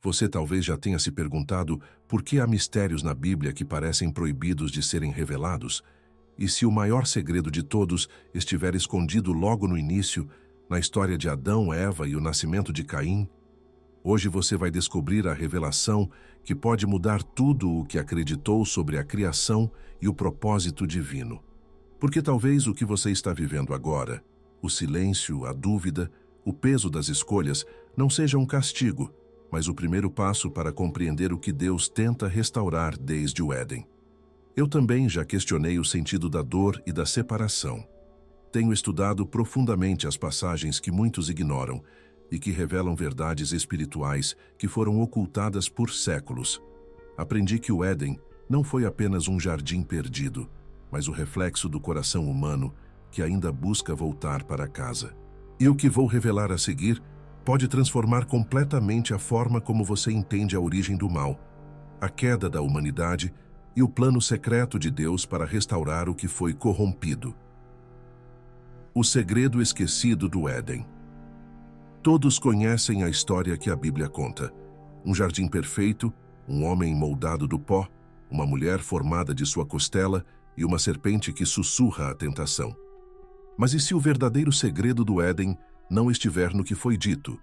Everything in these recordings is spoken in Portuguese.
Você talvez já tenha se perguntado por que há mistérios na Bíblia que parecem proibidos de serem revelados, e se o maior segredo de todos estiver escondido logo no início, na história de Adão, Eva e o nascimento de Caim. Hoje você vai descobrir a revelação que pode mudar tudo o que acreditou sobre a criação e o propósito divino. Porque talvez o que você está vivendo agora, o silêncio, a dúvida, o peso das escolhas, não seja um castigo, mas o primeiro passo para compreender o que Deus tenta restaurar desde o Éden. Eu também já questionei o sentido da dor e da separação. Tenho estudado profundamente as passagens que muitos ignoram e que revelam verdades espirituais que foram ocultadas por séculos. Aprendi que o Éden não foi apenas um jardim perdido, mas o reflexo do coração humano que ainda busca voltar para casa. E o que vou revelar a seguir pode transformar completamente a forma como você entende a origem do mal, a queda da humanidade e o plano secreto de Deus para restaurar o que foi corrompido. O segredo esquecido do Éden. Todos conhecem a história que a Bíblia conta. Um jardim perfeito, um homem moldado do pó, uma mulher formada de sua costela e uma serpente que sussurra a tentação. Mas e se o verdadeiro segredo do Éden não estiver no que foi dito,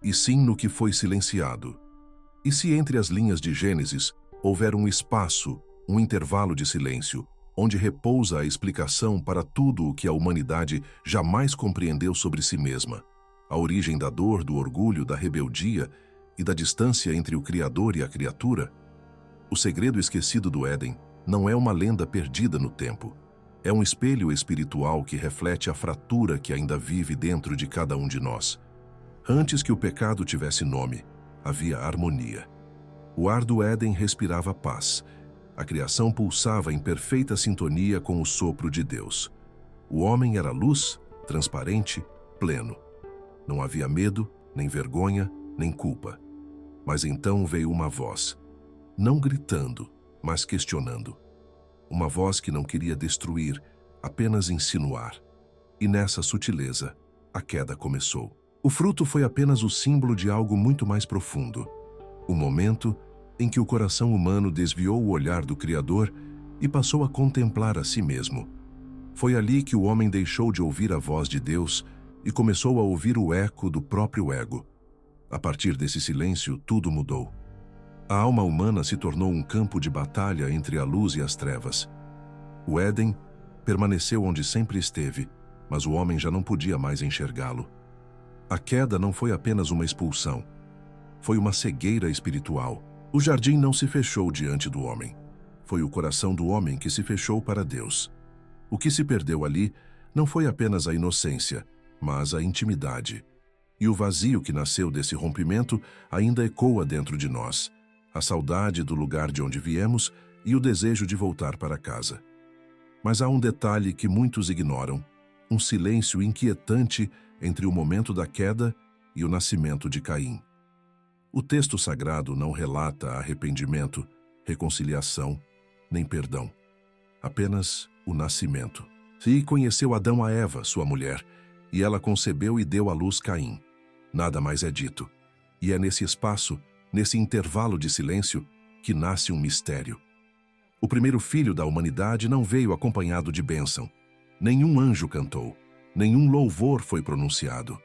e sim no que foi silenciado? E se entre as linhas de Gênesis houver um espaço, um intervalo de silêncio, onde repousa a explicação para tudo o que a humanidade jamais compreendeu sobre si mesma? A origem da dor, do orgulho, da rebeldia e da distância entre o Criador e a criatura? O segredo esquecido do Éden não é uma lenda perdida no tempo. É um espelho espiritual que reflete a fratura que ainda vive dentro de cada um de nós. Antes que o pecado tivesse nome, havia harmonia. O ar do Éden respirava paz. A criação pulsava em perfeita sintonia com o sopro de Deus. O homem era luz, transparente, pleno. Não havia medo, nem vergonha, nem culpa. Mas então veio uma voz, não gritando, mas questionando. Uma voz que não queria destruir, apenas insinuar. E nessa sutileza, a queda começou. O fruto foi apenas o símbolo de algo muito mais profundo. O momento em que o coração humano desviou o olhar do Criador e passou a contemplar a si mesmo. Foi ali que o homem deixou de ouvir a voz de Deus e começou a ouvir o eco do próprio ego. A partir desse silêncio, tudo mudou. A alma humana se tornou um campo de batalha entre a luz e as trevas. O Éden permaneceu onde sempre esteve, mas o homem já não podia mais enxergá-lo. A queda não foi apenas uma expulsão. Foi uma cegueira espiritual. O jardim não se fechou diante do homem. Foi o coração do homem que se fechou para Deus. O que se perdeu ali não foi apenas a inocência, mas a intimidade. E o vazio que nasceu desse rompimento ainda ecoa dentro de nós. A saudade do lugar de onde viemos e o desejo de voltar para casa. Mas há um detalhe que muitos ignoram, um silêncio inquietante entre o momento da queda e o nascimento de Caim. O texto sagrado não relata arrependimento, reconciliação, nem perdão. Apenas o nascimento. E conheceu Adão a Eva, sua mulher, e ela concebeu e deu à luz Caim. Nada mais é dito. E é nesse espaço, nesse intervalo de silêncio, que nasce um mistério. O primeiro filho da humanidade não veio acompanhado de bênção. Nenhum anjo cantou, nenhum louvor foi pronunciado.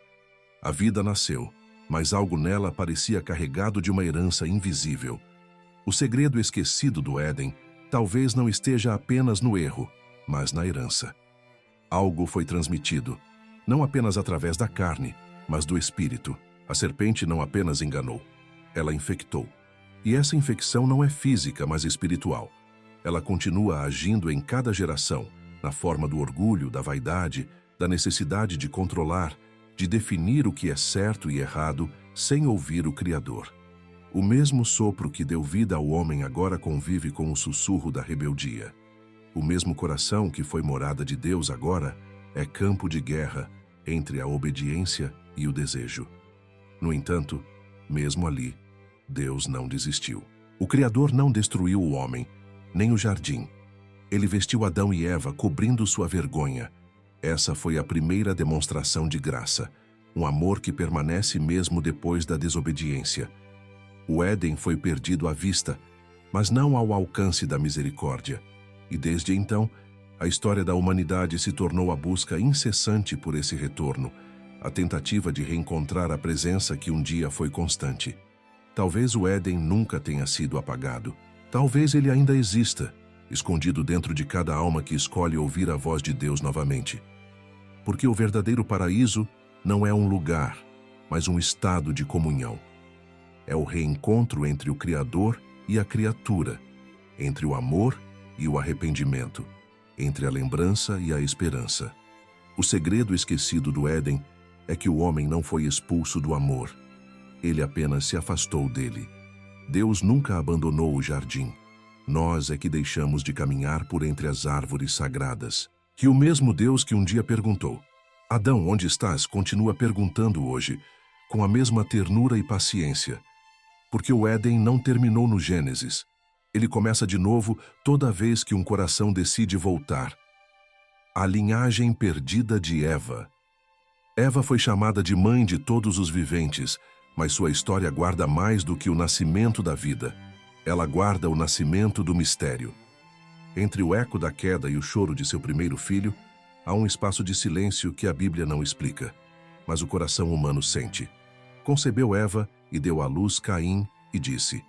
A vida nasceu, mas algo nela parecia carregado de uma herança invisível. O segredo esquecido do Éden talvez não esteja apenas no erro, mas na herança. Algo foi transmitido, não apenas através da carne, mas do espírito. A serpente não apenas enganou, ela infectou. E essa infecção não é física, mas espiritual. Ela continua agindo em cada geração, na forma do orgulho, da vaidade, da necessidade de controlar, de definir o que é certo e errado, sem ouvir o Criador. O mesmo sopro que deu vida ao homem agora convive com o sussurro da rebeldia. O mesmo coração que foi morada de Deus agora é campo de guerra entre a obediência e o desejo. No entanto, mesmo ali, Deus não desistiu. O Criador não destruiu o homem, nem o jardim. Ele vestiu Adão e Eva cobrindo sua vergonha. Essa foi a primeira demonstração de graça, um amor que permanece mesmo depois da desobediência. O Éden foi perdido à vista, mas não ao alcance da misericórdia. E desde então, a história da humanidade se tornou a busca incessante por esse retorno, a tentativa de reencontrar a presença que um dia foi constante. Talvez o Éden nunca tenha sido apagado. Talvez ele ainda exista, escondido dentro de cada alma que escolhe ouvir a voz de Deus novamente. Porque o verdadeiro paraíso não é um lugar, mas um estado de comunhão. É o reencontro entre o Criador e a criatura, entre o amor e o arrependimento, entre a lembrança e a esperança. O segredo esquecido do Éden é que o homem não foi expulso do amor. Ele apenas se afastou dele. Deus nunca abandonou o jardim. Nós é que deixamos de caminhar por entre as árvores sagradas. Que o mesmo Deus que um dia perguntou: Adão, onde estás? Continua perguntando hoje, com a mesma ternura e paciência. Porque o Éden não terminou no Gênesis. Ele começa de novo toda vez que um coração decide voltar. A linhagem perdida de Eva. Eva foi chamada de mãe de todos os viventes, mas sua história guarda mais do que o nascimento da vida. Ela guarda o nascimento do mistério. Entre o eco da queda e o choro de seu primeiro filho, há um espaço de silêncio que a Bíblia não explica, mas o coração humano sente. Concebeu Eva e deu à luz Caim e disse: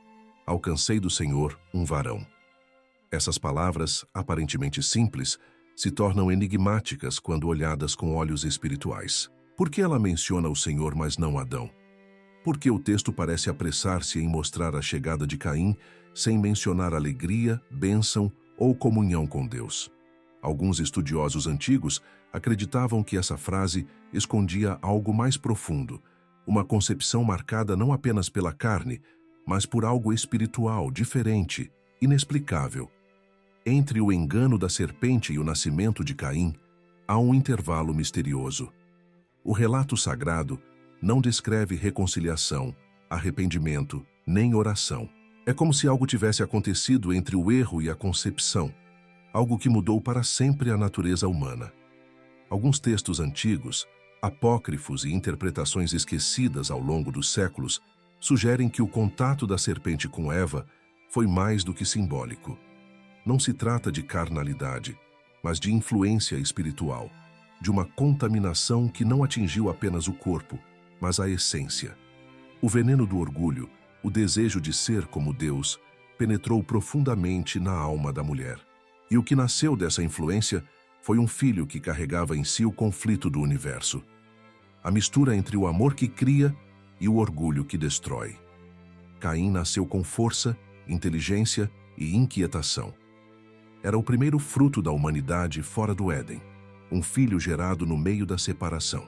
Alcancei do Senhor um varão. Essas palavras, aparentemente simples, se tornam enigmáticas quando olhadas com olhos espirituais. Por que ela menciona o Senhor, mas não Adão? Por que o texto parece apressar-se em mostrar a chegada de Caim sem mencionar alegria, bênção ou comunhão com Deus? Alguns estudiosos antigos acreditavam que essa frase escondia algo mais profundo, uma concepção marcada não apenas pela carne, mas por algo espiritual, diferente, inexplicável. Entre o engano da serpente e o nascimento de Caim, há um intervalo misterioso. O relato sagrado não descreve reconciliação, arrependimento, nem oração. É como se algo tivesse acontecido entre o erro e a concepção, algo que mudou para sempre a natureza humana. Alguns textos antigos, apócrifos e interpretações esquecidas ao longo dos séculos, sugerem que o contato da serpente com Eva foi mais do que simbólico. Não se trata de carnalidade, mas de influência espiritual, de uma contaminação que não atingiu apenas o corpo, mas a essência. O veneno do orgulho, o desejo de ser como Deus, penetrou profundamente na alma da mulher. E o que nasceu dessa influência foi um filho que carregava em si o conflito do universo. A mistura entre o amor que cria e o orgulho que destrói. Caim nasceu com força, inteligência e inquietação. Era o primeiro fruto da humanidade fora do Éden, um filho gerado no meio da separação.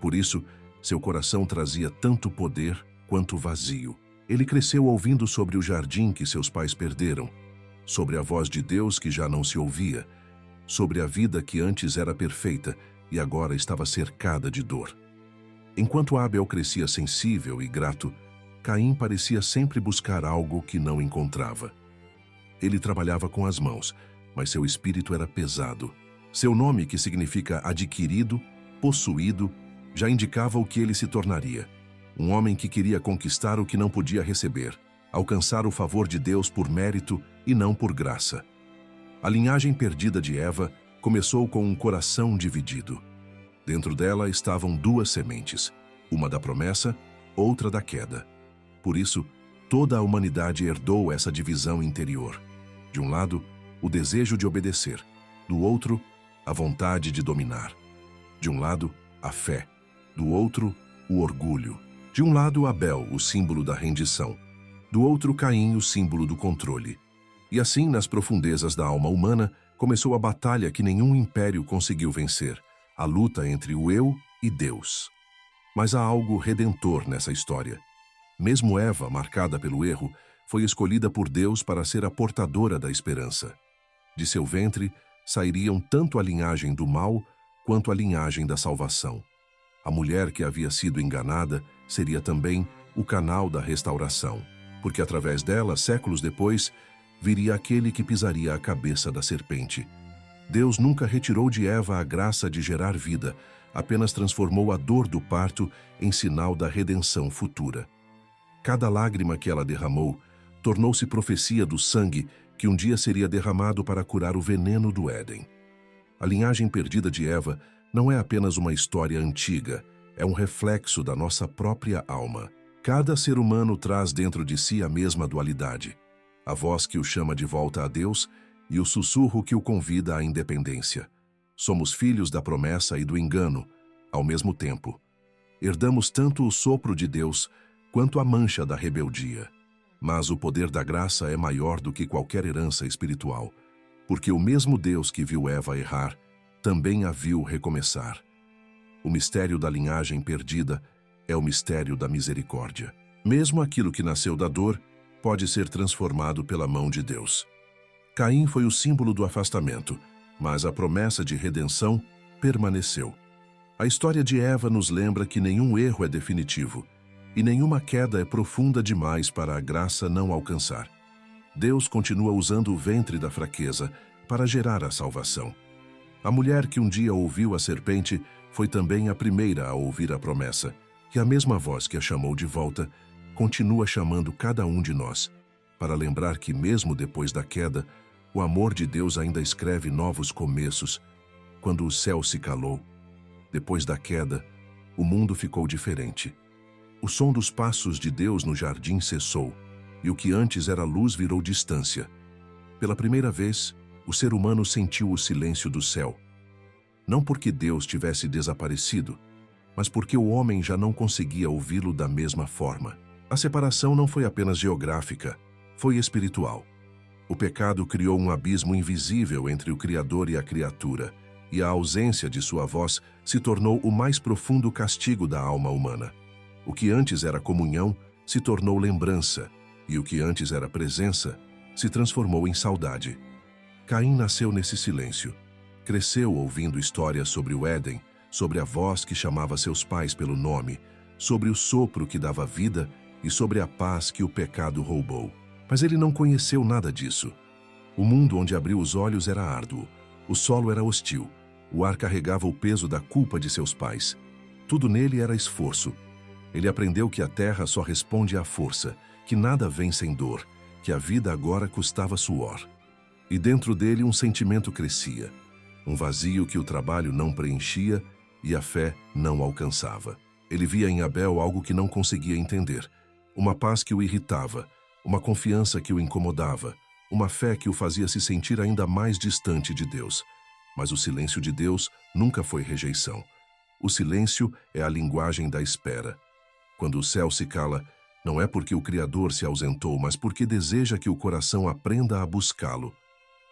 Por isso, seu coração trazia tanto poder quanto vazio. Ele cresceu ouvindo sobre o jardim que seus pais perderam, sobre a voz de Deus que já não se ouvia, sobre a vida que antes era perfeita e agora estava cercada de dor. Enquanto Abel crescia sensível e grato, Caim parecia sempre buscar algo que não encontrava. Ele trabalhava com as mãos, mas seu espírito era pesado. Seu nome, que significa adquirido, possuído, já indicava o que ele se tornaria. Um homem que queria conquistar o que não podia receber, alcançar o favor de Deus por mérito e não por graça. A linhagem perdida de Eva começou com um coração dividido. Dentro dela estavam duas sementes, uma da promessa, outra da queda. Por isso, toda a humanidade herdou essa divisão interior. De um lado, o desejo de obedecer, do outro, a vontade de dominar. De um lado, a fé, do outro, o orgulho. De um lado, Abel, o símbolo da rendição, do outro, Caim, o símbolo do controle. E assim, nas profundezas da alma humana, começou a batalha que nenhum império conseguiu vencer, a luta entre o eu e Deus. Mas há algo redentor nessa história. Mesmo Eva, marcada pelo erro, foi escolhida por Deus para ser a portadora da esperança. De seu ventre sairiam tanto a linhagem do mal quanto a linhagem da salvação. A mulher que havia sido enganada seria também o canal da restauração, porque através dela, séculos depois, viria aquele que pisaria a cabeça da serpente. Deus nunca retirou de Eva a graça de gerar vida, apenas transformou a dor do parto em sinal da redenção futura. Cada lágrima que ela derramou tornou-se profecia do sangue que um dia seria derramado para curar o veneno do Éden. A linhagem perdida de Eva não é apenas uma história antiga, é um reflexo da nossa própria alma. Cada ser humano traz dentro de si a mesma dualidade, a voz que o chama de volta a Deus e o sussurro que o convida à independência. Somos filhos da promessa e do engano, ao mesmo tempo. Herdamos tanto o sopro de Deus quanto a mancha da rebeldia. Mas o poder da graça é maior do que qualquer herança espiritual, porque o mesmo Deus que viu Eva errar, também a viu recomeçar. O mistério da linhagem perdida é o mistério da misericórdia. Mesmo aquilo que nasceu da dor pode ser transformado pela mão de Deus. Caim foi o símbolo do afastamento, mas a promessa de redenção permaneceu. A história de Eva nos lembra que nenhum erro é definitivo e nenhuma queda é profunda demais para a graça não alcançar. Deus continua usando o ventre da fraqueza para gerar a salvação. A mulher que um dia ouviu a serpente foi também a primeira a ouvir a promessa, e a mesma voz que a chamou de volta continua chamando cada um de nós, para lembrar que mesmo depois da queda, o amor de Deus ainda escreve novos começos. Quando o céu se calou, depois da queda, o mundo ficou diferente. O som dos passos de Deus no jardim cessou, e o que antes era luz virou distância. Pela primeira vez, o ser humano sentiu o silêncio do céu. Não porque Deus tivesse desaparecido, mas porque o homem já não conseguia ouvi-lo da mesma forma. A separação não foi apenas geográfica, foi espiritual. O pecado criou um abismo invisível entre o Criador e a criatura, e a ausência de sua voz se tornou o mais profundo castigo da alma humana. O que antes era comunhão se tornou lembrança, e o que antes era presença se transformou em saudade. Caim nasceu nesse silêncio. Cresceu ouvindo histórias sobre o Éden, sobre a voz que chamava seus pais pelo nome, sobre o sopro que dava vida e sobre a paz que o pecado roubou. Mas ele não conheceu nada disso. O mundo onde abriu os olhos era árduo, o solo era hostil, o ar carregava o peso da culpa de seus pais. Tudo nele era esforço. Ele aprendeu que a terra só responde à força, que nada vem sem dor, que a vida agora custava suor. E dentro dele um sentimento crescia, um vazio que o trabalho não preenchia e a fé não alcançava. Ele via em Abel algo que não conseguia entender, uma paz que o irritava, uma confiança que o incomodava, uma fé que o fazia se sentir ainda mais distante de Deus. Mas o silêncio de Deus nunca foi rejeição. O silêncio é a linguagem da espera. Quando o céu se cala, não é porque o Criador se ausentou, mas porque deseja que o coração aprenda a buscá-lo.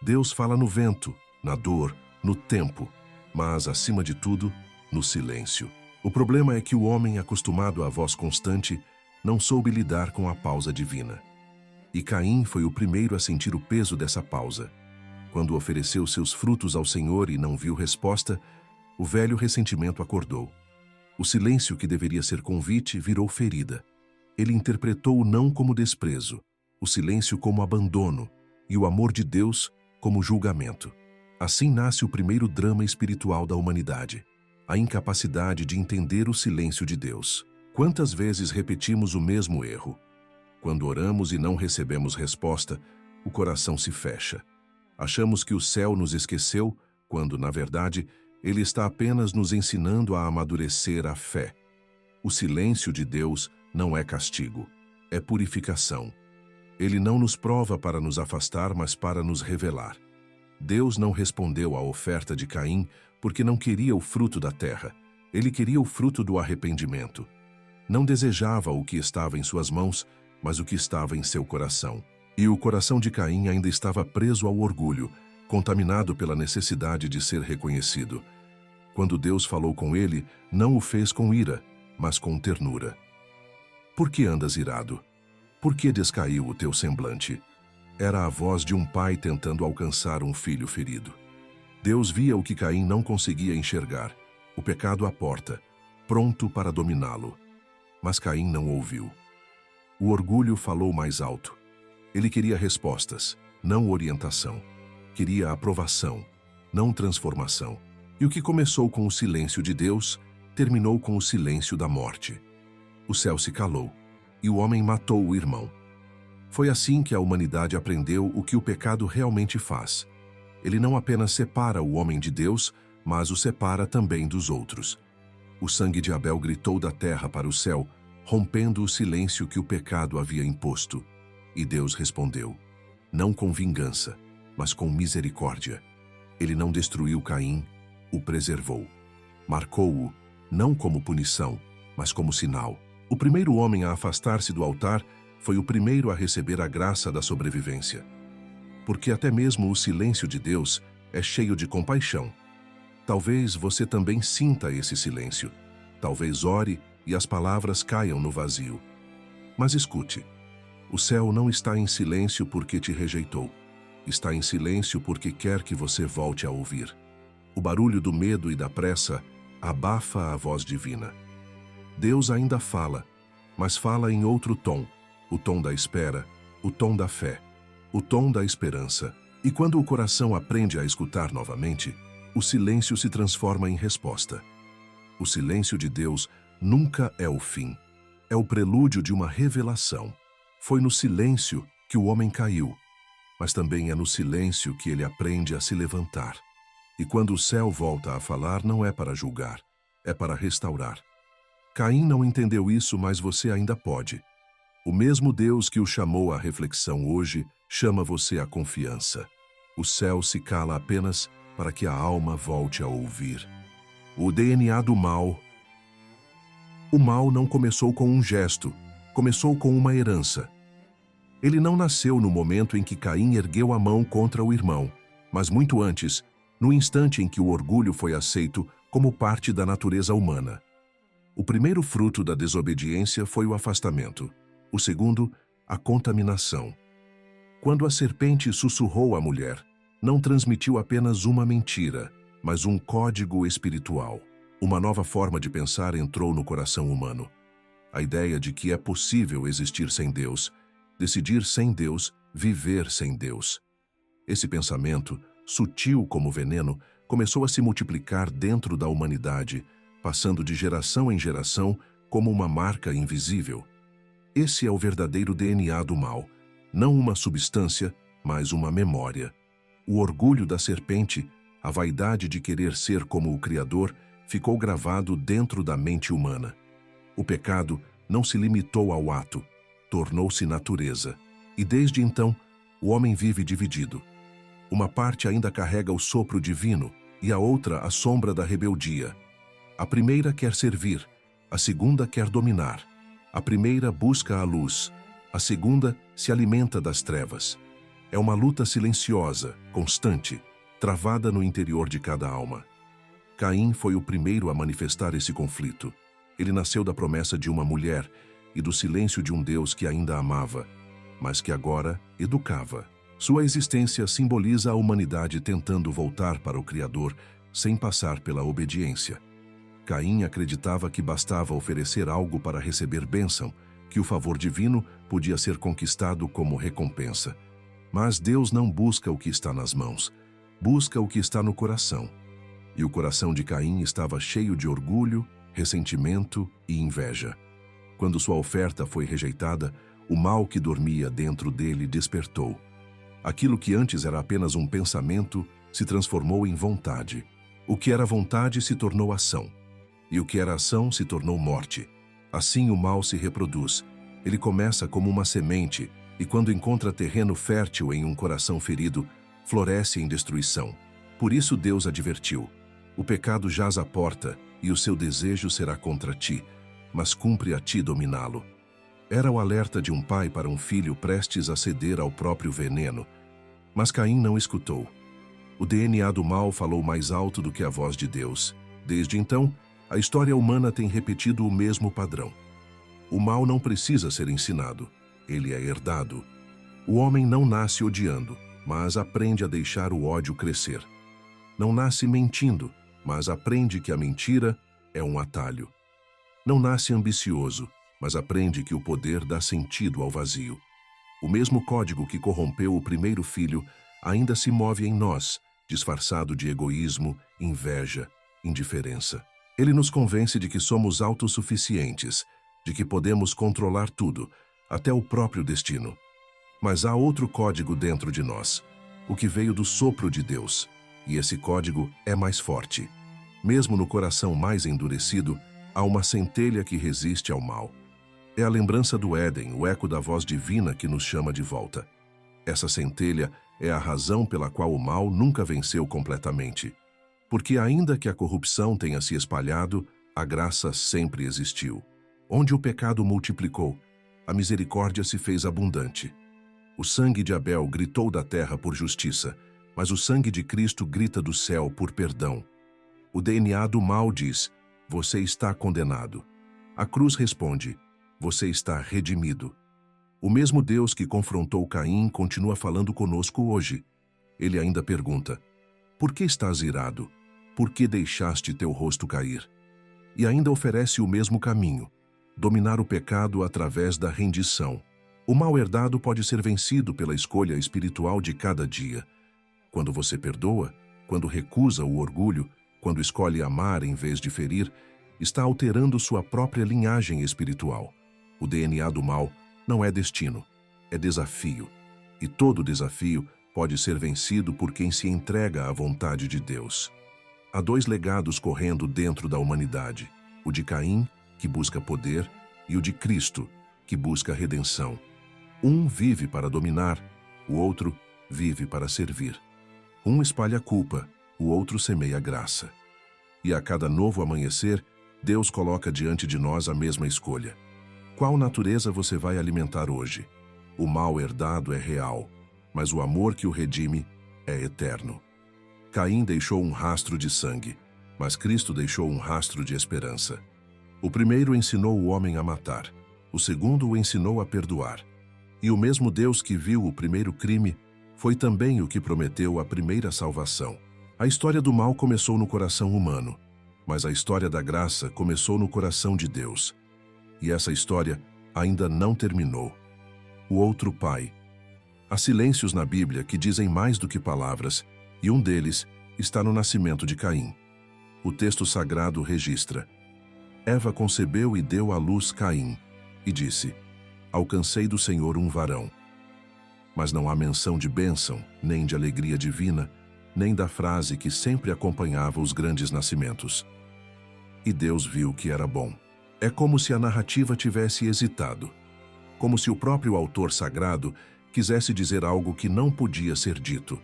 Deus fala no vento, na dor, no tempo, mas, acima de tudo, no silêncio. O problema é que o homem, acostumado à voz constante, não soube lidar com a pausa divina. E Caim foi o primeiro a sentir o peso dessa pausa. Quando ofereceu seus frutos ao Senhor e não viu resposta, o velho ressentimento acordou. O silêncio que deveria ser convite virou ferida. Ele interpretou o não como desprezo, o silêncio como abandono e o amor de Deus como julgamento. Assim nasce o primeiro drama espiritual da humanidade, a incapacidade de entender o silêncio de Deus. Quantas vezes repetimos o mesmo erro? Quando oramos e não recebemos resposta, o coração se fecha. Achamos que o céu nos esqueceu, quando, na verdade, ele está apenas nos ensinando a amadurecer a fé. O silêncio de Deus não é castigo, é purificação. Ele não nos prova para nos afastar, mas para nos revelar. Deus não respondeu à oferta de Caim porque não queria o fruto da terra. Ele queria o fruto do arrependimento. Não desejava o que estava em suas mãos, mas o que estava em seu coração. E o coração de Caim ainda estava preso ao orgulho, contaminado pela necessidade de ser reconhecido. Quando Deus falou com ele, não o fez com ira, mas com ternura. Por que andas irado? Por que descaiu o teu semblante? Era a voz de um pai tentando alcançar um filho ferido. Deus via o que Caim não conseguia enxergar, o pecado à porta, pronto para dominá-lo. Mas Caim não ouviu. O orgulho falou mais alto. Ele queria respostas, não orientação. Queria aprovação, não transformação. E o que começou com o silêncio de Deus, terminou com o silêncio da morte. O céu se calou. e o homem matou o irmão. Foi assim que a humanidade aprendeu o que o pecado realmente faz. Ele não apenas separa o homem de Deus, mas o separa também dos outros. O sangue de Abel gritou da terra para o céu, rompendo o silêncio que o pecado havia imposto. E Deus respondeu, não com vingança, mas com misericórdia. Ele não destruiu Caim, o preservou. Marcou-o, não como punição, mas como sinal. O primeiro homem a afastar-se do altar foi o primeiro a receber a graça da sobrevivência. Porque até mesmo o silêncio de Deus é cheio de compaixão. Talvez você também sinta esse silêncio. Talvez ore e as palavras caiam no vazio. Mas escute, o céu não está em silêncio porque te rejeitou. Está em silêncio porque quer que você volte a ouvir. O barulho do medo e da pressa abafa a voz divina. Deus ainda fala, mas fala em outro tom, o tom da espera, o tom da fé, o tom da esperança. E quando o coração aprende a escutar novamente, o silêncio se transforma em resposta. O silêncio de Deus nunca é o fim, é o prelúdio de uma revelação. Foi no silêncio que o homem caiu, mas também é no silêncio que ele aprende a se levantar. E quando o céu volta a falar, não é para julgar, é para restaurar. Caim não entendeu isso, mas você ainda pode. O mesmo Deus que o chamou à reflexão hoje, chama você à confiança. O céu se cala apenas para que a alma volte a ouvir. O DNA do mal. O mal não começou com um gesto, começou com uma herança. Ele não nasceu no momento em que Caim ergueu a mão contra o irmão, mas muito antes, no instante em que o orgulho foi aceito como parte da natureza humana. O primeiro fruto da desobediência foi o afastamento. O segundo, a contaminação. Quando a serpente sussurrou à mulher, não transmitiu apenas uma mentira, mas um código espiritual. Uma nova forma de pensar entrou no coração humano. A ideia de que é possível existir sem Deus, decidir sem Deus, viver sem Deus. Esse pensamento, sutil como veneno, começou a se multiplicar dentro da humanidade, passando de geração em geração como uma marca invisível. Esse é o verdadeiro DNA do mal, não uma substância, mas uma memória. O orgulho da serpente, a vaidade de querer ser como o Criador, ficou gravado dentro da mente humana. O pecado não se limitou ao ato, tornou-se natureza. E desde então, o homem vive dividido. Uma parte ainda carrega o sopro divino e a outra a sombra da rebeldia. A primeira quer servir, a segunda quer dominar. A primeira busca a luz, a segunda se alimenta das trevas. É uma luta silenciosa, constante, travada no interior de cada alma. Caim foi o primeiro a manifestar esse conflito. Ele nasceu da promessa de uma mulher e do silêncio de um Deus que ainda amava, mas que agora educava. Sua existência simboliza a humanidade tentando voltar para o Criador sem passar pela obediência. Caim acreditava que bastava oferecer algo para receber bênção, que o favor divino podia ser conquistado como recompensa. Mas Deus não busca o que está nas mãos, busca o que está no coração. E o coração de Caim estava cheio de orgulho, ressentimento e inveja. Quando sua oferta foi rejeitada, o mal que dormia dentro dele despertou. Aquilo que antes era apenas um pensamento se transformou em vontade. O que era vontade se tornou ação. E o que era ação se tornou morte. Assim o mal se reproduz. Ele começa como uma semente e quando encontra terreno fértil em um coração ferido, floresce em destruição. Por isso Deus advertiu: o pecado jaz à porta e o seu desejo será contra ti, mas cumpre a ti dominá-lo. Era o alerta de um pai para um filho prestes a ceder ao próprio veneno. Mas Caim não escutou. O DNA do mal falou mais alto do que a voz de Deus. Desde então, a história humana tem repetido o mesmo padrão. O mal não precisa ser ensinado, ele é herdado. O homem não nasce odiando, mas aprende a deixar o ódio crescer. Não nasce mentindo, mas aprende que a mentira é um atalho. Não nasce ambicioso, mas aprende que o poder dá sentido ao vazio. O mesmo código que corrompeu o primeiro filho ainda se move em nós, disfarçado de egoísmo, inveja, indiferença. Ele nos convence de que somos autossuficientes, de que podemos controlar tudo, até o próprio destino. Mas há outro código dentro de nós, o que veio do sopro de Deus, e esse código é mais forte. Mesmo no coração mais endurecido, há uma centelha que resiste ao mal. É a lembrança do Éden, o eco da voz divina que nos chama de volta. Essa centelha é a razão pela qual o mal nunca venceu completamente. Porque ainda que a corrupção tenha se espalhado, a graça sempre existiu. Onde o pecado multiplicou, a misericórdia se fez abundante. O sangue de Abel gritou da terra por justiça, mas o sangue de Cristo grita do céu por perdão. O DNA do mal diz, você está condenado. A cruz responde, você está redimido. O mesmo Deus que confrontou Caim continua falando conosco hoje. Ele ainda pergunta, por que estás irado? Por que deixaste teu rosto cair? E ainda oferece o mesmo caminho, dominar o pecado através da rendição. O mal herdado pode ser vencido pela escolha espiritual de cada dia. Quando você perdoa, quando recusa o orgulho, quando escolhe amar em vez de ferir, está alterando sua própria linhagem espiritual. O DNA do mal não é destino, é desafio. E todo desafio pode ser vencido por quem se entrega à vontade de Deus. Há dois legados correndo dentro da humanidade, o de Caim, que busca poder, e o de Cristo, que busca redenção. Um vive para dominar, o outro vive para servir. Um espalha a culpa, o outro semeia a graça. E a cada novo amanhecer, Deus coloca diante de nós a mesma escolha. Qual natureza você vai alimentar hoje? O mal herdado é real, mas o amor que o redime é eterno. Caim deixou um rastro de sangue, mas Cristo deixou um rastro de esperança. O primeiro ensinou o homem a matar, o segundo o ensinou a perdoar. E o mesmo Deus que viu o primeiro crime foi também o que prometeu a primeira salvação. A história do mal começou no coração humano, mas a história da graça começou no coração de Deus. E essa história ainda não terminou. O outro pai. Há silêncios na Bíblia que dizem mais do que palavras, e um deles está no nascimento de Caim. O texto sagrado registra: Eva concebeu e deu à luz Caim, e disse, alcancei do Senhor um varão. Mas não há menção de bênção, nem de alegria divina, nem da frase que sempre acompanhava os grandes nascimentos. E Deus viu que era bom. É como se a narrativa tivesse hesitado, como se o próprio autor sagrado quisesse dizer algo que não podia ser dito.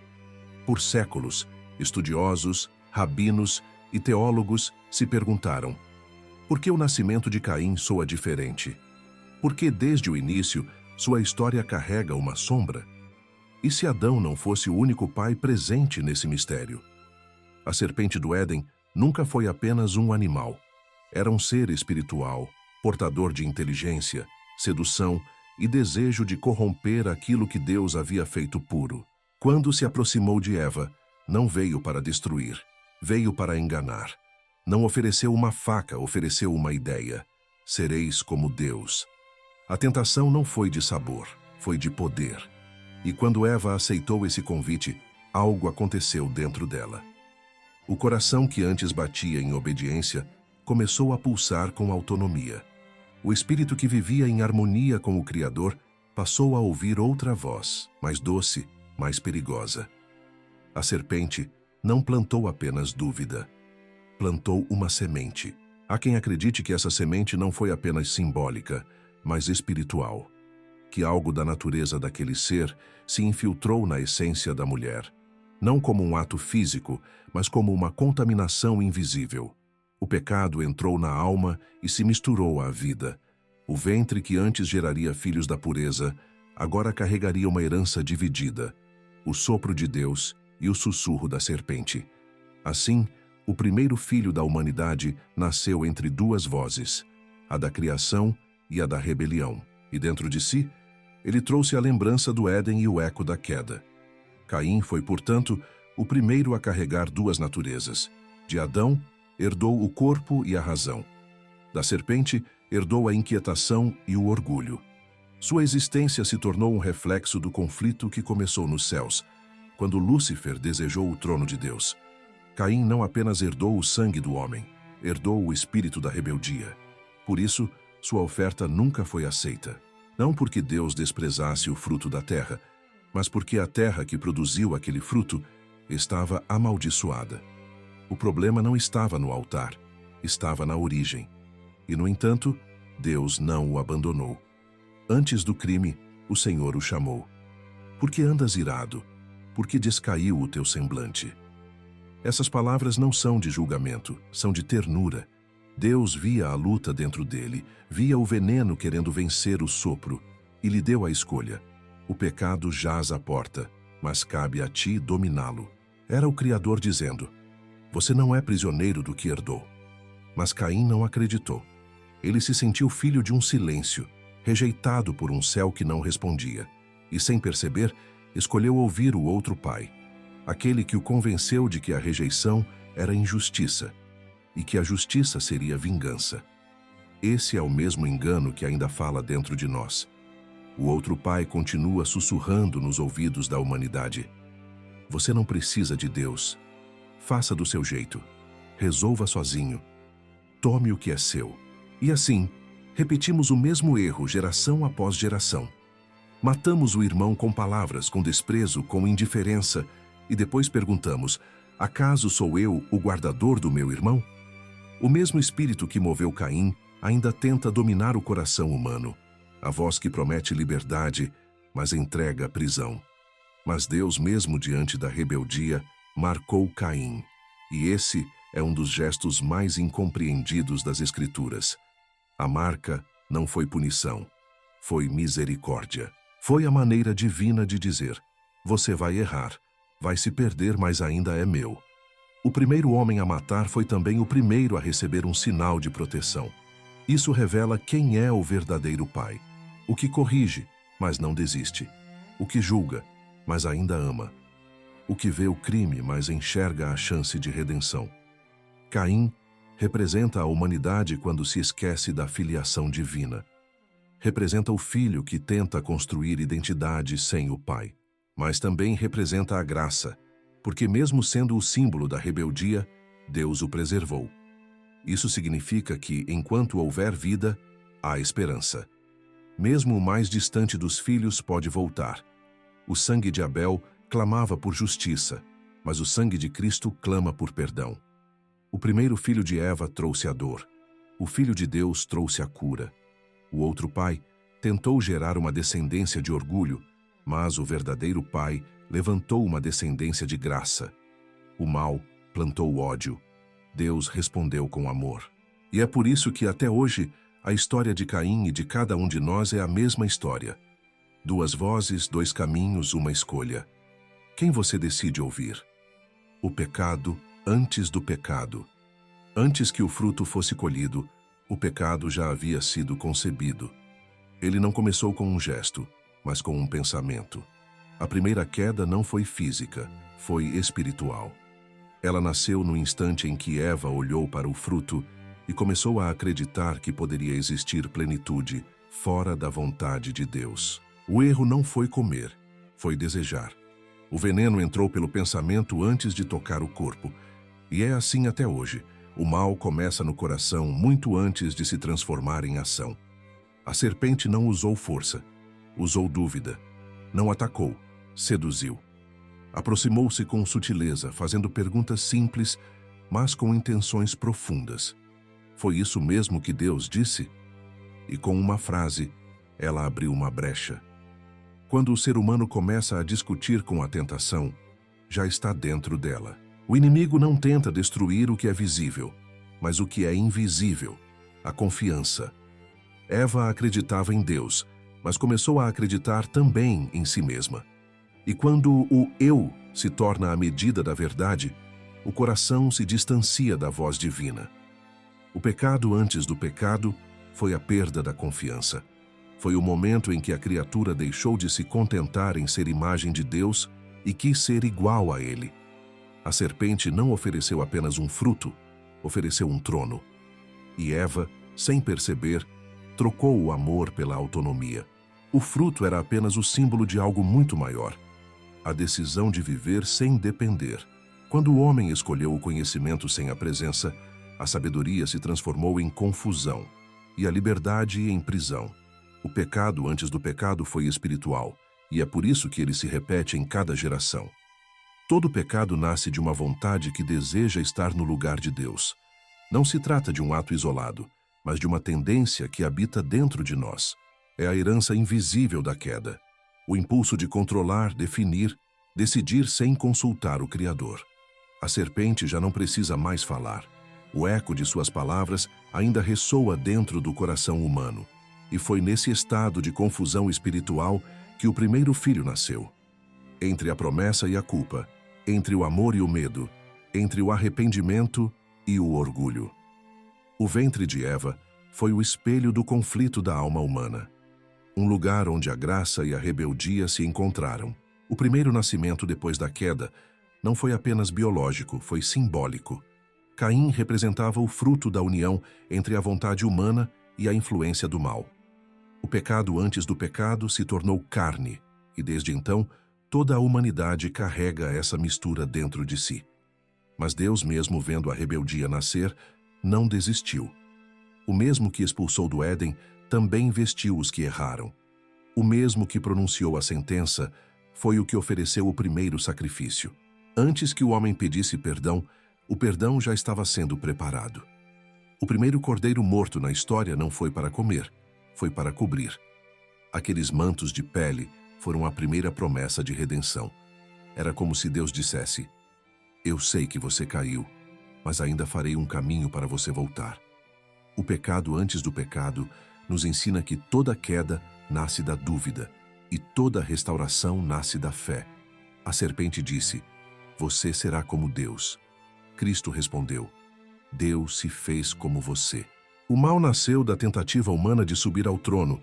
Por séculos, estudiosos, rabinos e teólogos se perguntaram: por que o nascimento de Caim soa diferente? Por que desde o início sua história carrega uma sombra? E se Adão não fosse o único pai presente nesse mistério? A serpente do Éden nunca foi apenas um animal. Era um ser espiritual, portador de inteligência, sedução e desejo de corromper aquilo que Deus havia feito puro. Quando se aproximou de Eva, não veio para destruir, veio para enganar. Não ofereceu uma faca, ofereceu uma ideia. Sereis como Deus. A tentação não foi de sabor, foi de poder. E quando Eva aceitou esse convite, algo aconteceu dentro dela. O coração que antes batia em obediência começou a pulsar com autonomia. O espírito que vivia em harmonia com o Criador passou a ouvir outra voz, mais doce, mais perigosa. A serpente não plantou apenas dúvida, plantou uma semente. Há quem acredite que essa semente não foi apenas simbólica, mas espiritual, que algo da natureza daquele ser se infiltrou na essência da mulher, não como um ato físico, mas como uma contaminação invisível. O pecado entrou na alma e se misturou à vida. O ventre que antes geraria filhos da pureza, agora carregaria uma herança dividida, o sopro de Deus e o sussurro da serpente. Assim, o primeiro filho da humanidade nasceu entre duas vozes, a da criação e a da rebelião, e dentro de si, ele trouxe a lembrança do Éden e o eco da queda. Caim foi, portanto, o primeiro a carregar duas naturezas. De Adão, herdou o corpo e a razão. Da serpente, herdou a inquietação e o orgulho. Sua existência se tornou um reflexo do conflito que começou nos céus, quando Lúcifer desejou o trono de Deus. Caim não apenas herdou o sangue do homem, herdou o espírito da rebeldia. Por isso, sua oferta nunca foi aceita. Não porque Deus desprezasse o fruto da terra, mas porque a terra que produziu aquele fruto estava amaldiçoada. O problema não estava no altar, estava na origem. E, no entanto, Deus não o abandonou. Antes do crime, o Senhor o chamou. Por que andas irado? Por que descaiu o teu semblante? Essas palavras não são de julgamento, são de ternura. Deus via a luta dentro dele, via o veneno querendo vencer o sopro, e lhe deu a escolha. O pecado jaz à porta, mas cabe a ti dominá-lo. Era o Criador dizendo: você não é prisioneiro do que herdou. Mas Caim não acreditou. Ele se sentiu filho de um silêncio, rejeitado por um céu que não respondia. E, sem perceber, escolheu ouvir o outro pai, aquele que o convenceu de que a rejeição era injustiça e que a justiça seria vingança. Esse é o mesmo engano que ainda fala dentro de nós. O outro pai continua sussurrando nos ouvidos da humanidade: você não precisa de Deus. Faça do seu jeito. Resolva sozinho. Tome o que é seu. E assim, repetimos o mesmo erro geração após geração. Matamos o irmão com palavras, com desprezo, com indiferença, e depois perguntamos: acaso sou eu o guardador do meu irmão? O mesmo espírito que moveu Caim ainda tenta dominar o coração humano. A voz que promete liberdade, mas entrega prisão. Mas Deus, mesmo diante da rebeldia, marcou Caim. E esse é um dos gestos mais incompreendidos das Escrituras. A marca não foi punição, foi misericórdia. Foi a maneira divina de dizer: você vai errar, vai se perder, mas ainda é meu. O primeiro homem a matar foi também o primeiro a receber um sinal de proteção. Isso revela quem é o verdadeiro pai. O que corrige, mas não desiste. O que julga, mas ainda ama. O que vê o crime, mas enxerga a chance de redenção. Caim representa a humanidade quando se esquece da filiação divina. Representa o filho que tenta construir identidade sem o pai. Mas também representa a graça, porque mesmo sendo o símbolo da rebeldia, Deus o preservou. Isso significa que, enquanto houver vida, há esperança. Mesmo o mais distante dos filhos pode voltar. O sangue de Abel clamava por justiça, mas o sangue de Cristo clama por perdão. O primeiro filho de Eva trouxe a dor. O filho de Deus trouxe a cura. O outro pai tentou gerar uma descendência de orgulho, mas o verdadeiro pai levantou uma descendência de graça. O mal plantou ódio. Deus respondeu com amor. E é por isso que até hoje a história de Caim e de cada um de nós é a mesma história. Duas vozes, dois caminhos, uma escolha. Quem você decide ouvir? O pecado antes do pecado. Antes que o fruto fosse colhido, o pecado já havia sido concebido. Ele não começou com um gesto, mas com um pensamento. A primeira queda não foi física, foi espiritual. Ela nasceu no instante em que Eva olhou para o fruto e começou a acreditar que poderia existir plenitude fora da vontade de Deus. O erro não foi comer, foi desejar. O veneno entrou pelo pensamento antes de tocar o corpo. E é assim até hoje. O mal começa no coração muito antes de se transformar em ação. A serpente não usou força, usou dúvida. Não atacou, seduziu. Aproximou-se com sutileza, fazendo perguntas simples, mas com intenções profundas. Foi isso mesmo que Deus disse? E com uma frase, ela abriu uma brecha. Quando o ser humano começa a discutir com a tentação, já está dentro dela. O inimigo não tenta destruir o que é visível, mas o que é invisível, a confiança. Eva acreditava em Deus, mas começou a acreditar também em si mesma. E quando o eu se torna a medida da verdade, o coração se distancia da voz divina. O pecado antes do pecado foi a perda da confiança. Foi o momento em que a criatura deixou de se contentar em ser imagem de Deus e quis ser igual a Ele. A serpente não ofereceu apenas um fruto, ofereceu um trono. E Eva, sem perceber, trocou o amor pela autonomia. O fruto era apenas o símbolo de algo muito maior. A decisão de viver sem depender. Quando o homem escolheu o conhecimento sem a presença, a sabedoria se transformou em confusão. e a liberdade em prisão. O pecado antes do pecado foi espiritual, e é por isso que ele se repete em cada geração. Todo pecado nasce de uma vontade que deseja estar no lugar de Deus. Não se trata de um ato isolado, mas de uma tendência que habita dentro de nós. É a herança invisível da queda, o impulso de controlar, definir, decidir sem consultar o Criador. A serpente já não precisa mais falar. O eco de suas palavras ainda ressoa dentro do coração humano. E foi nesse estado de confusão espiritual que o primeiro filho nasceu. Entre a promessa e a culpa, entre o amor e o medo, entre o arrependimento e o orgulho. O ventre de Eva foi o espelho do conflito da alma humana. Um lugar onde a graça e a rebeldia se encontraram. O primeiro nascimento depois da queda não foi apenas biológico, foi simbólico. Caim representava o fruto da união entre a vontade humana e a influência do mal. O pecado antes do pecado se tornou carne, e desde então, toda a humanidade carrega essa mistura dentro de si. Mas Deus, mesmo vendo a rebeldia nascer, não desistiu. O mesmo que expulsou do Éden também vestiu os que erraram. O mesmo que pronunciou a sentença foi o que ofereceu o primeiro sacrifício. Antes que o homem pedisse perdão, o perdão já estava sendo preparado. O primeiro cordeiro morto na história não foi para comer, foi para cobrir. Aqueles mantos de pele foram a primeira promessa de redenção. Era como se Deus dissesse: eu sei que você caiu, mas ainda farei um caminho para você voltar. O pecado antes do pecado nos ensina que toda queda nasce da dúvida e toda restauração nasce da fé. A serpente disse: você será como Deus. Cristo respondeu: Deus se fez como você. O mal nasceu da tentativa humana de subir ao trono,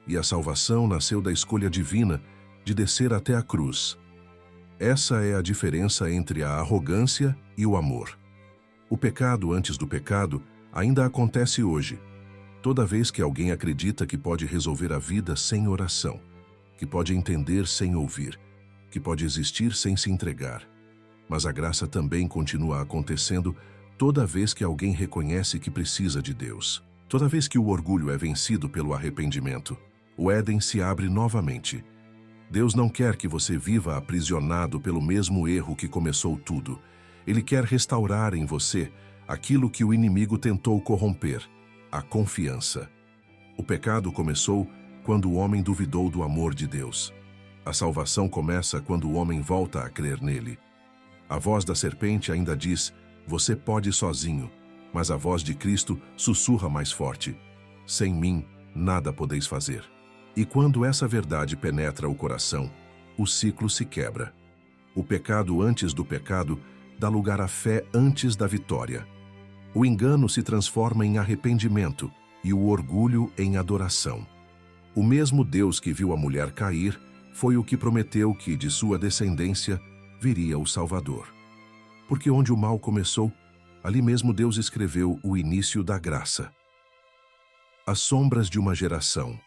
e a salvação nasceu da escolha divina de descer até a cruz. Essa é a diferença entre a arrogância e o amor. O pecado antes do pecado ainda acontece hoje, toda vez que alguém acredita que pode resolver a vida sem oração, que pode entender sem ouvir, que pode existir sem se entregar. Mas a graça também continua acontecendo toda vez que alguém reconhece que precisa de Deus. Toda vez que o orgulho é vencido pelo arrependimento, o Éden se abre novamente. Deus não quer que você viva aprisionado pelo mesmo erro que começou tudo. Ele quer restaurar em você aquilo que o inimigo tentou corromper, a confiança. O pecado começou quando o homem duvidou do amor de Deus. A salvação começa quando o homem volta a crer nele. A voz da serpente ainda diz: você pode sozinho, mas a voz de Cristo sussurra mais forte: sem mim, nada podeis fazer. E quando essa verdade penetra o coração, o ciclo se quebra. O pecado antes do pecado dá lugar à fé antes da vitória. O engano se transforma em arrependimento e o orgulho em adoração. O mesmo Deus que viu a mulher cair foi o que prometeu que de sua descendência viria o Salvador. Porque onde o mal começou, ali mesmo Deus escreveu o início da graça. As sombras de uma geração.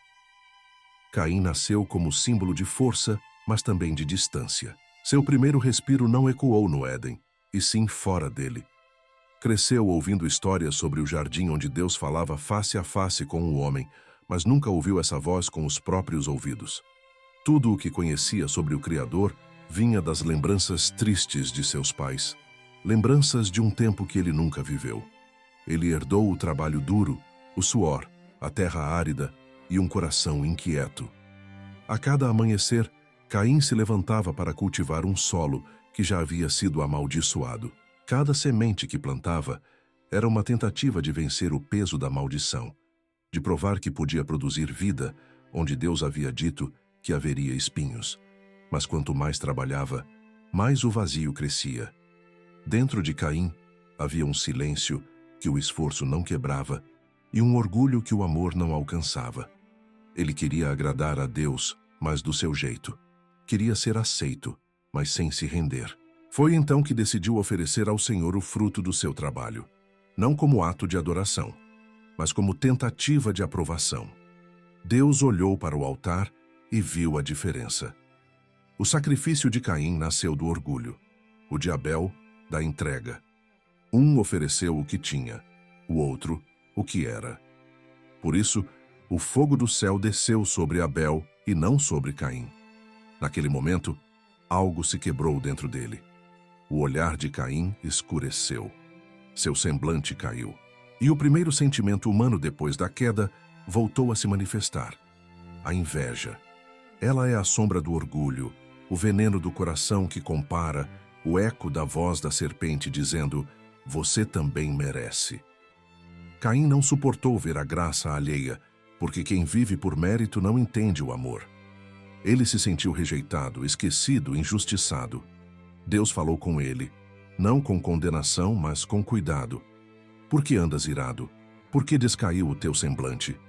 Caim nasceu como símbolo de força, mas também de distância. Seu primeiro respiro não ecoou no Éden, e sim fora dele. Cresceu ouvindo histórias sobre o jardim onde Deus falava face a face com o homem, mas nunca ouviu essa voz com os próprios ouvidos. Tudo o que conhecia sobre o Criador vinha das lembranças tristes de seus pais, lembranças de um tempo que ele nunca viveu. Ele herdou o trabalho duro, o suor, a terra árida e um coração inquieto. A cada amanhecer, Caim se levantava para cultivar um solo que já havia sido amaldiçoado. Cada semente que plantava era uma tentativa de vencer o peso da maldição, de provar que podia produzir vida onde Deus havia dito que haveria espinhos. Mas quanto mais trabalhava, mais o vazio crescia. Dentro de Caim havia um silêncio que o esforço não quebrava e um orgulho que o amor não alcançava. Ele queria agradar a Deus, mas do seu jeito. Queria ser aceito, mas sem se render. Foi então que decidiu oferecer ao Senhor o fruto do seu trabalho, não como ato de adoração, mas como tentativa de aprovação. Deus olhou para o altar e viu a diferença. O sacrifício de Caim nasceu do orgulho, o de Abel, da entrega. Um ofereceu o que tinha, o outro, o que era. Por isso, o fogo do céu desceu sobre Abel e não sobre Caim. Naquele momento, algo se quebrou dentro dele. O olhar de Caim escureceu. Seu semblante caiu. E o primeiro sentimento humano depois da queda voltou a se manifestar: a inveja. Ela é a sombra do orgulho, o veneno do coração que compara, o eco da voz da serpente dizendo: você também merece. Caim não suportou ver a graça alheia, porque quem vive por mérito não entende o amor. Ele se sentiu rejeitado, esquecido, injustiçado. Deus falou com ele, não com condenação, mas com cuidado. Por que andas irado? Por que descaiu o teu semblante?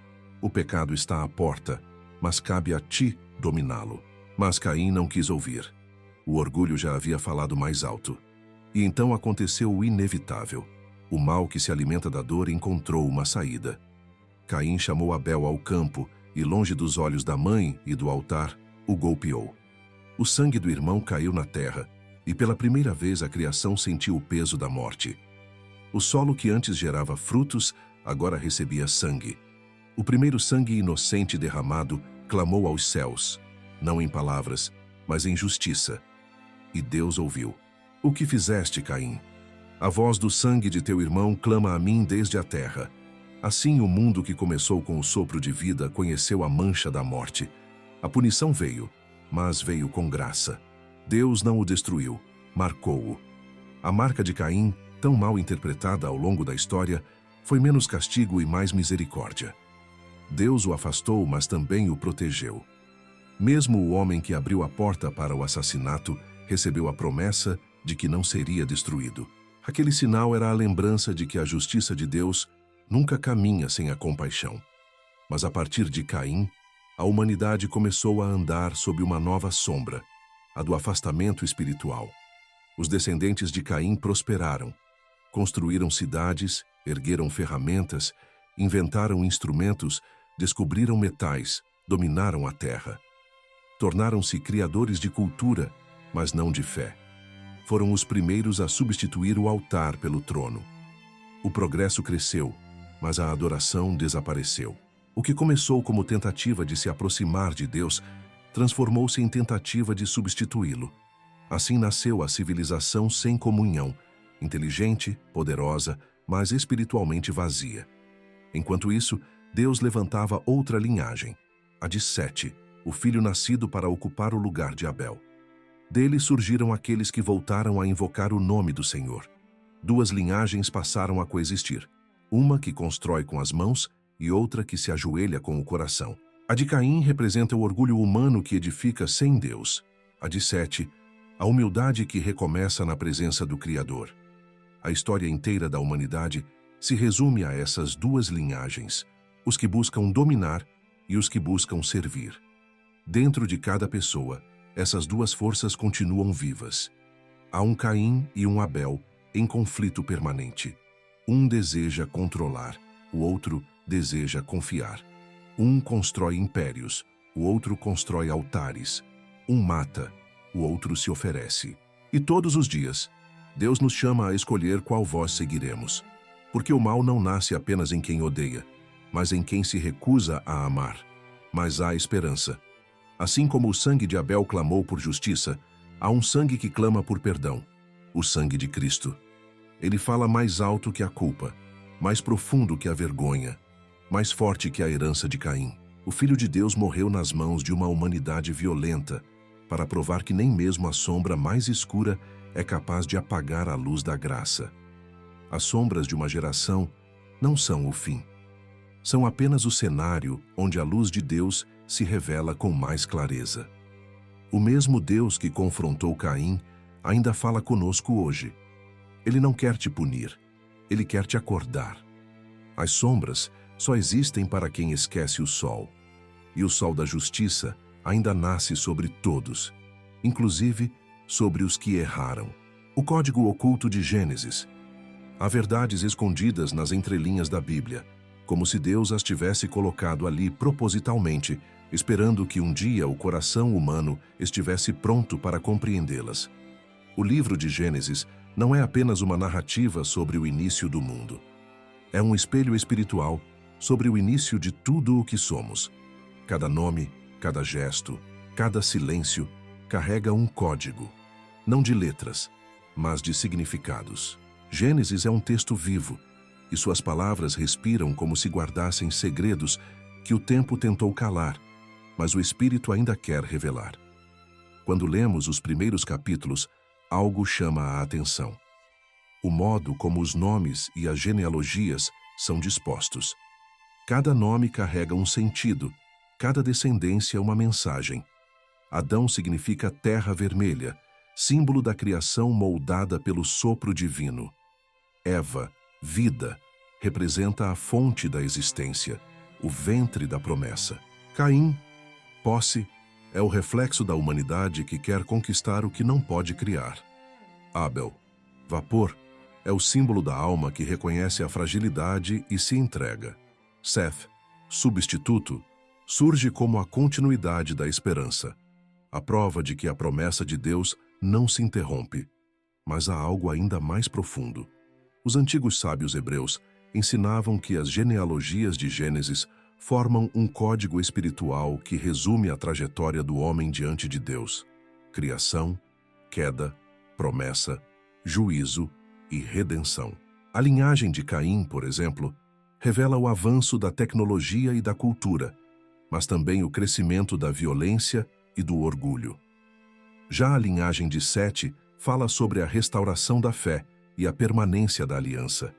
O pecado está à porta, mas cabe a ti dominá-lo. Mas Caim não quis ouvir. O orgulho já havia falado mais alto. E então aconteceu o inevitável. O mal que se alimenta da dor encontrou uma saída. Caim chamou Abel ao campo e, longe dos olhos da mãe e do altar, o golpeou. O sangue do irmão caiu na terra, e pela primeira vez a criação sentiu o peso da morte. O solo que antes gerava frutos, agora recebia sangue. O primeiro sangue inocente derramado clamou aos céus, não em palavras, mas em justiça. E Deus ouviu. O que fizeste, Caim? A voz do sangue de teu irmão clama a mim desde a terra. Assim o mundo que começou com o sopro de vida conheceu a mancha da morte. A punição veio, mas veio com graça. Deus não o destruiu, marcou-o. A marca de Caim, tão mal interpretada ao longo da história, foi menos castigo e mais misericórdia. Deus o afastou, mas também o protegeu. Mesmo o homem que abriu a porta para o assassinato recebeu a promessa de que não seria destruído. Aquele sinal era a lembrança de que a justiça de Deus nunca caminha sem a compaixão. Mas a partir de Caim, a humanidade começou a andar sob uma nova sombra, a do afastamento espiritual. Os descendentes de Caim prosperaram, construíram cidades, ergueram ferramentas, inventaram instrumentos, descobriram metais, dominaram a terra. Tornaram-se criadores de cultura, mas não de fé. Foram os primeiros a substituir o altar pelo trono. O progresso cresceu, mas a adoração desapareceu. O que começou como tentativa de se aproximar de Deus transformou-se em tentativa de substituí-lo. Assim nasceu a civilização sem comunhão, inteligente, poderosa, mas espiritualmente vazia. Enquanto isso, Deus levantava outra linhagem, a de Sete, o filho nascido para ocupar o lugar de Abel. Dele surgiram aqueles que voltaram a invocar o nome do Senhor. Duas linhagens passaram a coexistir, uma que constrói com as mãos e outra que se ajoelha com o coração. A de Caim representa o orgulho humano que edifica sem Deus. A de Sete, a humildade que recomeça na presença do Criador. A história inteira da humanidade se resume a essas duas linhagens, os que buscam dominar e os que buscam servir. Dentro de cada pessoa, essas duas forças continuam vivas. Há um Caim e um Abel em conflito permanente. Um deseja controlar, o outro deseja confiar. Um constrói impérios, o outro constrói altares. Um mata, o outro se oferece. E todos os dias, Deus nos chama a escolher qual voz seguiremos. Porque o mal não nasce apenas em quem odeia, mas em quem se recusa a amar. Mas há esperança. Assim como o sangue de Abel clamou por justiça, há um sangue que clama por perdão, o sangue de Cristo. Ele fala mais alto que a culpa, mais profundo que a vergonha, mais forte que a herança de Caim. O Filho de Deus morreu nas mãos de uma humanidade violenta, para provar que nem mesmo a sombra mais escura é capaz de apagar a luz da graça. As sombras de uma geração não são o fim. São apenas o cenário onde a luz de Deus se revela com mais clareza. O mesmo Deus que confrontou Caim ainda fala conosco hoje. Ele não quer te punir, ele quer te acordar. As sombras só existem para quem esquece o sol. E o sol da justiça ainda nasce sobre todos, inclusive sobre os que erraram. O código oculto de Gênesis. Há verdades escondidas nas entrelinhas da Bíblia, como se Deus as tivesse colocado ali propositalmente, esperando que um dia o coração humano estivesse pronto para compreendê-las. O livro de Gênesis não é apenas uma narrativa sobre o início do mundo. É um espelho espiritual sobre o início de tudo o que somos. Cada nome, cada gesto, cada silêncio carrega um código, não de letras, mas de significados. Gênesis é um texto vivo, e suas palavras respiram como se guardassem segredos que o tempo tentou calar, mas o Espírito ainda quer revelar. Quando lemos os primeiros capítulos, algo chama a atenção. O modo como os nomes e as genealogias são dispostos. Cada nome carrega um sentido, cada descendência uma mensagem. Adão significa terra vermelha, símbolo da criação moldada pelo sopro divino. Eva, vida, representa a fonte da existência, o ventre da promessa. Caim, posse, é o reflexo da humanidade que quer conquistar o que não pode criar. Abel, vapor, é o símbolo da alma que reconhece a fragilidade e se entrega. Seth, substituto, surge como a continuidade da esperança, a prova de que a promessa de Deus não se interrompe. Mas há algo ainda mais profundo. Os antigos sábios hebreus ensinavam que as genealogias de Gênesis formam um código espiritual que resume a trajetória do homem diante de Deus: criação, queda, promessa, juízo e redenção. A linhagem de Caim, por exemplo, revela o avanço da tecnologia e da cultura, mas também o crescimento da violência e do orgulho. Já a linhagem de Sete fala sobre a restauração da fé e a permanência da aliança.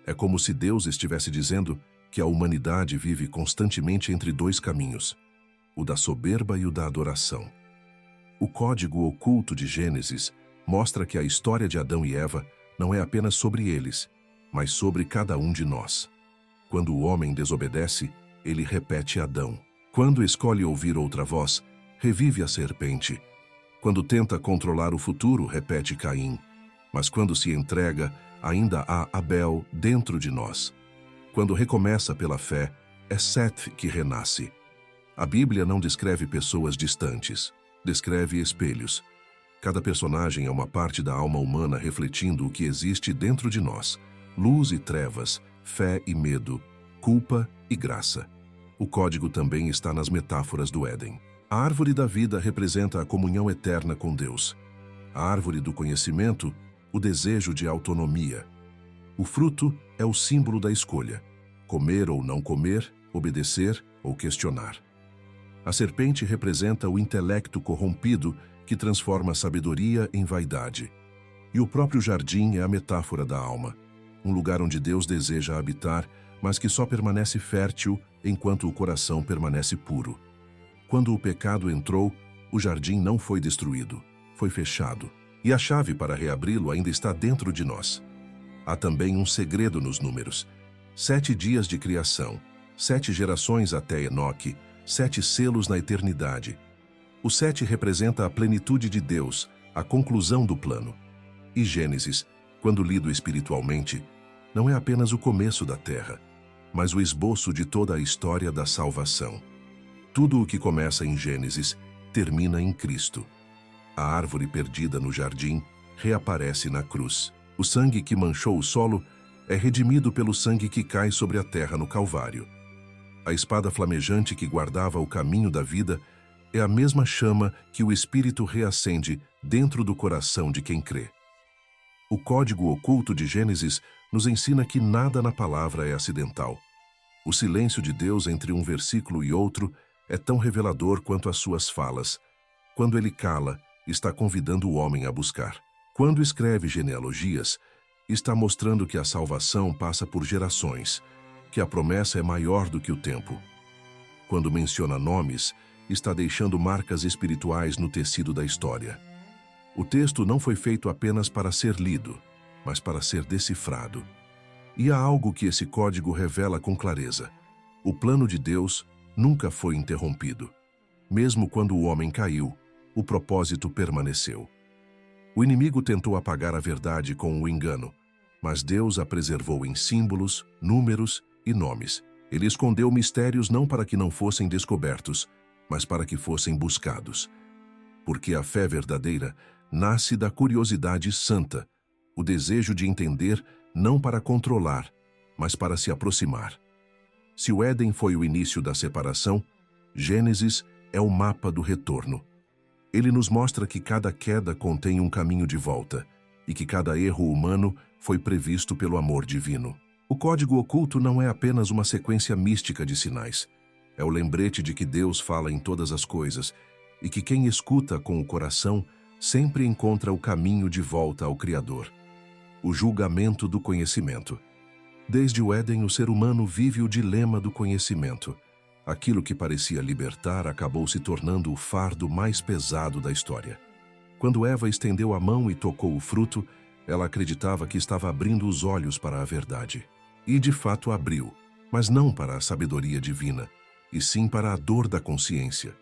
É como se Deus estivesse dizendo que a humanidade vive constantemente entre dois caminhos, o da soberba e o da adoração. O código oculto de Gênesis mostra que a história de Adão e Eva não é apenas sobre eles, mas sobre cada um de nós. Quando o homem desobedece, ele repete Adão. Quando escolhe ouvir outra voz, revive a serpente. Quando tenta controlar o futuro, repete Caim. Mas quando se entrega, ainda há Abel dentro de nós. Quando recomeça pela fé, é Seth que renasce. A Bíblia não descreve pessoas distantes, descreve espelhos. Cada personagem é uma parte da alma humana refletindo o que existe dentro de nós: luz e trevas, fé e medo, culpa e graça. O código também está nas metáforas do Éden. A árvore da vida representa a comunhão eterna com Deus. A árvore do conhecimento, o desejo de autonomia. O fruto é o símbolo da escolha: comer ou não comer, obedecer ou questionar. A serpente representa o intelecto corrompido que transforma a sabedoria em vaidade. E o próprio jardim é a metáfora da alma, um lugar onde Deus deseja habitar, mas que só permanece fértil enquanto o coração permanece puro. Quando o pecado entrou, o jardim não foi destruído, foi fechado, e a chave para reabri-lo ainda está dentro de nós. Há também um segredo nos números: 7 dias de criação, 7 gerações até Enoque, 7 selos na eternidade. O 7 representa a plenitude de Deus, a conclusão do plano. E Gênesis, quando lido espiritualmente, não é apenas o começo da Terra, mas o esboço de toda a história da salvação. Tudo o que começa em Gênesis termina em Cristo. A árvore perdida no jardim reaparece na cruz. O sangue que manchou o solo é redimido pelo sangue que cai sobre a terra no Calvário. A espada flamejante que guardava o caminho da vida é a mesma chama que o Espírito reacende dentro do coração de quem crê. O código oculto de Gênesis nos ensina que nada na palavra é acidental. O silêncio de Deus entre um versículo e outro é tão revelador quanto as suas falas. Quando ele cala, está convidando o homem a buscar. Quando escreve genealogias, está mostrando que a salvação passa por gerações, que a promessa é maior do que o tempo. Quando menciona nomes, está deixando marcas espirituais no tecido da história. O texto não foi feito apenas para ser lido, mas para ser decifrado. E há algo que esse código revela com clareza: o plano de Deus nunca foi interrompido. Mesmo quando o homem caiu, o propósito permaneceu. O inimigo tentou apagar a verdade com o engano, mas Deus a preservou em símbolos, números e nomes. Ele escondeu mistérios não para que não fossem descobertos, mas para que fossem buscados. Porque a fé verdadeira nasce da curiosidade santa, o desejo de entender não para controlar, mas para se aproximar. Se o Éden foi o início da separação, Gênesis é o mapa do retorno. Ele nos mostra que cada queda contém um caminho de volta e que cada erro humano foi previsto pelo amor divino. O código oculto não é apenas uma sequência mística de sinais. É o lembrete de que Deus fala em todas as coisas e que quem escuta com o coração sempre encontra o caminho de volta ao Criador. O julgamento do conhecimento. Desde o Éden, o ser humano vive o dilema do conhecimento. Aquilo que parecia libertar acabou se tornando o fardo mais pesado da história. Quando Eva estendeu a mão e tocou o fruto, ela acreditava que estava abrindo os olhos para a verdade. E de fato abriu, mas não para a sabedoria divina, e sim para a dor da consciência.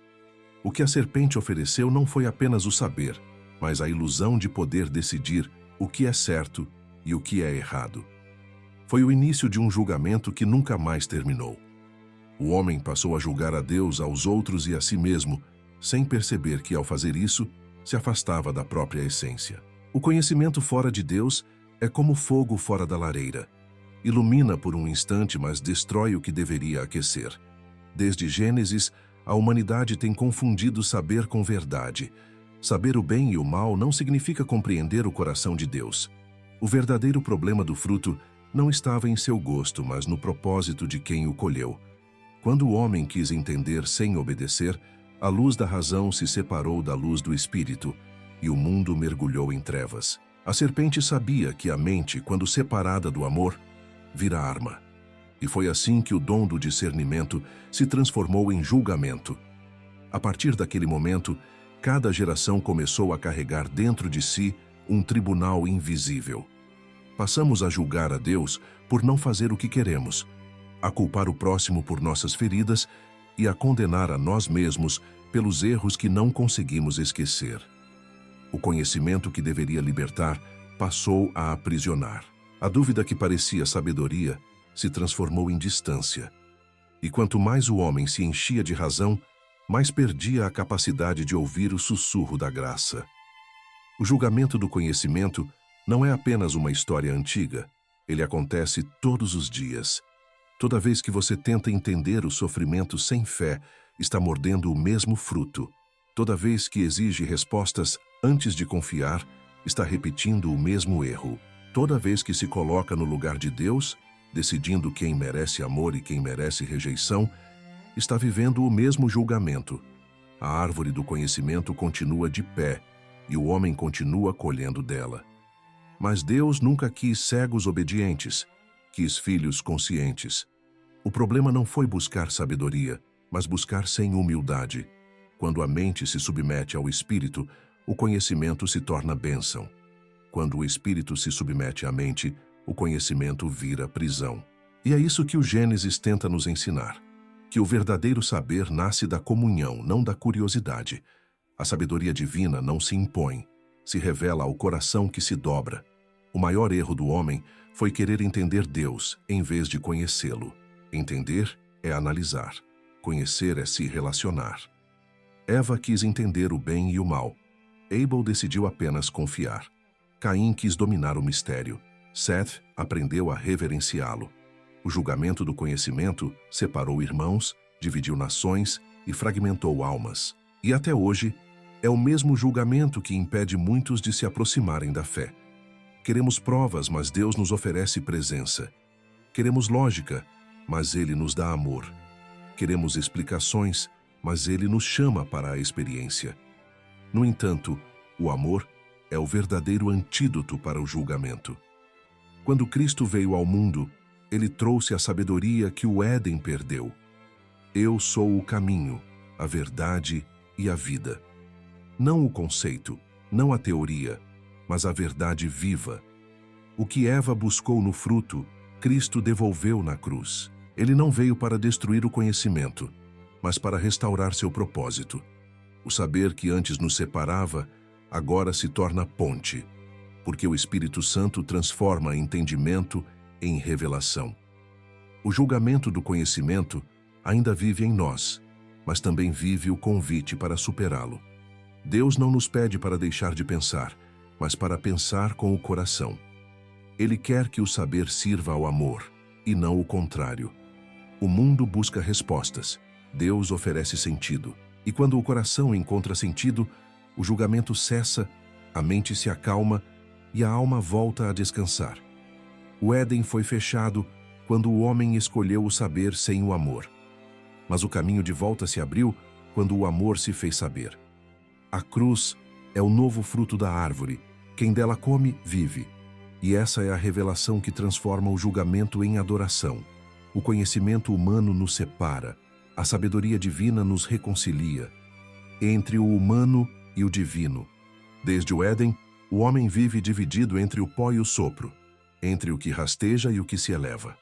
O que a serpente ofereceu não foi apenas o saber, mas a ilusão de poder decidir o que é certo e o que é errado. Foi o início de um julgamento que nunca mais terminou. O homem passou a julgar a Deus, aos outros e a si mesmo, sem perceber que, ao fazer isso, se afastava da própria essência. O conhecimento fora de Deus é como fogo fora da lareira. Ilumina por um instante, mas destrói o que deveria aquecer. Desde Gênesis, a humanidade tem confundido saber com verdade. Saber o bem e o mal não significa compreender o coração de Deus. O verdadeiro problema do fruto não estava em seu gosto, mas no propósito de quem o colheu. Quando o homem quis entender sem obedecer, a luz da razão se separou da luz do espírito, e o mundo mergulhou em trevas. A serpente sabia que a mente, quando separada do amor, vira arma. E foi assim que o dom do discernimento se transformou em julgamento. A partir daquele momento, cada geração começou a carregar dentro de si um tribunal invisível. Passamos a julgar a Deus por não fazer o que queremos, a culpar o próximo por nossas feridas e a condenar a nós mesmos pelos erros que não conseguimos esquecer. O conhecimento que deveria libertar passou a aprisionar. A dúvida que parecia sabedoria se transformou em distância. E quanto mais o homem se enchia de razão, mais perdia a capacidade de ouvir o sussurro da graça. O julgamento do conhecimento não é apenas uma história antiga. Ele acontece todos os dias. Toda vez que você tenta entender o sofrimento sem fé, está mordendo o mesmo fruto. Toda vez que exige respostas antes de confiar, está repetindo o mesmo erro. Toda vez que se coloca no lugar de Deus, decidindo quem merece amor e quem merece rejeição, está vivendo o mesmo julgamento. A árvore do conhecimento continua de pé e o homem continua colhendo dela. Mas Deus nunca quis cegos obedientes, quis filhos conscientes. O problema não foi buscar sabedoria, mas buscar sem humildade. Quando a mente se submete ao espírito, o conhecimento se torna bênção. Quando o espírito se submete à mente, o conhecimento vira prisão. E é isso que o Gênesis tenta nos ensinar, que o verdadeiro saber nasce da comunhão, não da curiosidade. A sabedoria divina não se impõe, se revela ao coração que se dobra. O maior erro do homem foi querer entender Deus em vez de conhecê-lo. Entender é analisar, conhecer é se relacionar. Eva quis entender o bem e o mal. Abel decidiu apenas confiar. Caim quis dominar o mistério. Seth aprendeu a reverenciá-lo. O julgamento do conhecimento separou irmãos, dividiu nações e fragmentou almas. E até hoje, é o mesmo julgamento que impede muitos de se aproximarem da fé. Queremos provas, mas Deus nos oferece presença. Queremos lógica, mas Ele nos dá amor. Queremos explicações, mas Ele nos chama para a experiência. No entanto, o amor é o verdadeiro antídoto para o julgamento. Quando Cristo veio ao mundo, Ele trouxe a sabedoria que o Éden perdeu. Eu sou o caminho, a verdade e a vida. Não o conceito, não a teoria, mas a verdade viva. O que Eva buscou no fruto, Cristo devolveu na cruz. Ele não veio para destruir o conhecimento, mas para restaurar seu propósito. O saber que antes nos separava, agora se torna ponte, porque o Espírito Santo transforma entendimento em revelação. O julgamento do conhecimento ainda vive em nós, mas também vive o convite para superá-lo. Deus não nos pede para deixar de pensar, mas para pensar com o coração. Ele quer que o saber sirva ao amor, e não o contrário. O mundo busca respostas. Deus oferece sentido. E quando o coração encontra sentido, o julgamento cessa, a mente se acalma e a alma volta a descansar. O Éden foi fechado quando o homem escolheu o saber sem o amor. Mas o caminho de volta se abriu quando o amor se fez saber. A cruz é o novo fruto da árvore. Quem dela come, vive. E essa é a revelação que transforma o julgamento em adoração. O conhecimento humano nos separa. A sabedoria divina nos reconcilia. Entre o humano e o divino. Desde o Éden, o homem vive dividido entre o pó e o sopro, entre o que rasteja e o que se eleva.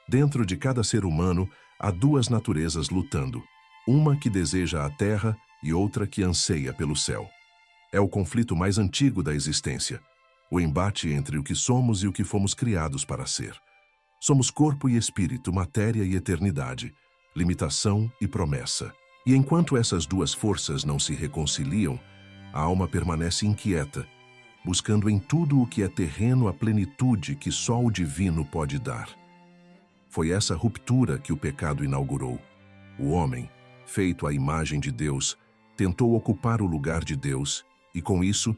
Dentro de cada ser humano, há duas naturezas lutando, uma que deseja a terra e outra que anseia pelo céu. É o conflito mais antigo da existência, o embate entre o que somos e o que fomos criados para ser. Somos corpo e espírito, matéria e eternidade, limitação e promessa. E enquanto essas duas forças não se reconciliam, a alma permanece inquieta, buscando em tudo o que é terreno a plenitude que só o divino pode dar. Foi essa ruptura que o pecado inaugurou. O homem, feito à imagem de Deus, tentou ocupar o lugar de Deus e, com isso,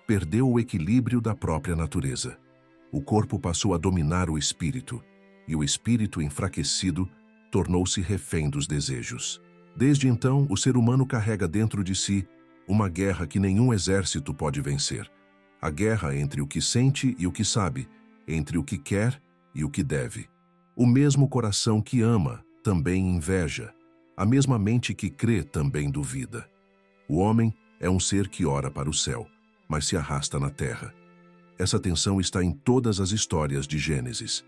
perdeu o equilíbrio da própria natureza. O corpo passou a dominar o espírito, e o espírito, enfraquecido, tornou-se refém dos desejos. Desde então, o ser humano carrega dentro de si uma guerra que nenhum exército pode vencer. A guerra entre o que sente e o que sabe, entre o que quer e o que deve. O mesmo coração que ama também inveja. A mesma mente que crê também duvida. O homem é um ser que ora para o céu, mas se arrasta na terra. Essa tensão está em todas as histórias de Gênesis.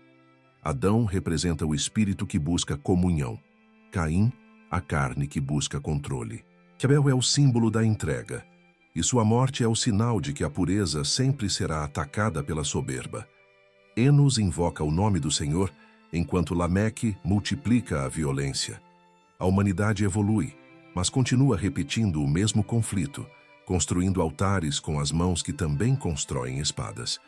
Adão representa o espírito que busca comunhão. Caim, a carne que busca controle. Abel é o símbolo da entrega, e sua morte é o sinal de que a pureza sempre será atacada pela soberba. Enos invoca o nome do Senhor, enquanto Lameque multiplica a violência. A humanidade evolui, mas continua repetindo o mesmo conflito, construindo altares com as mãos que também constroem espadas.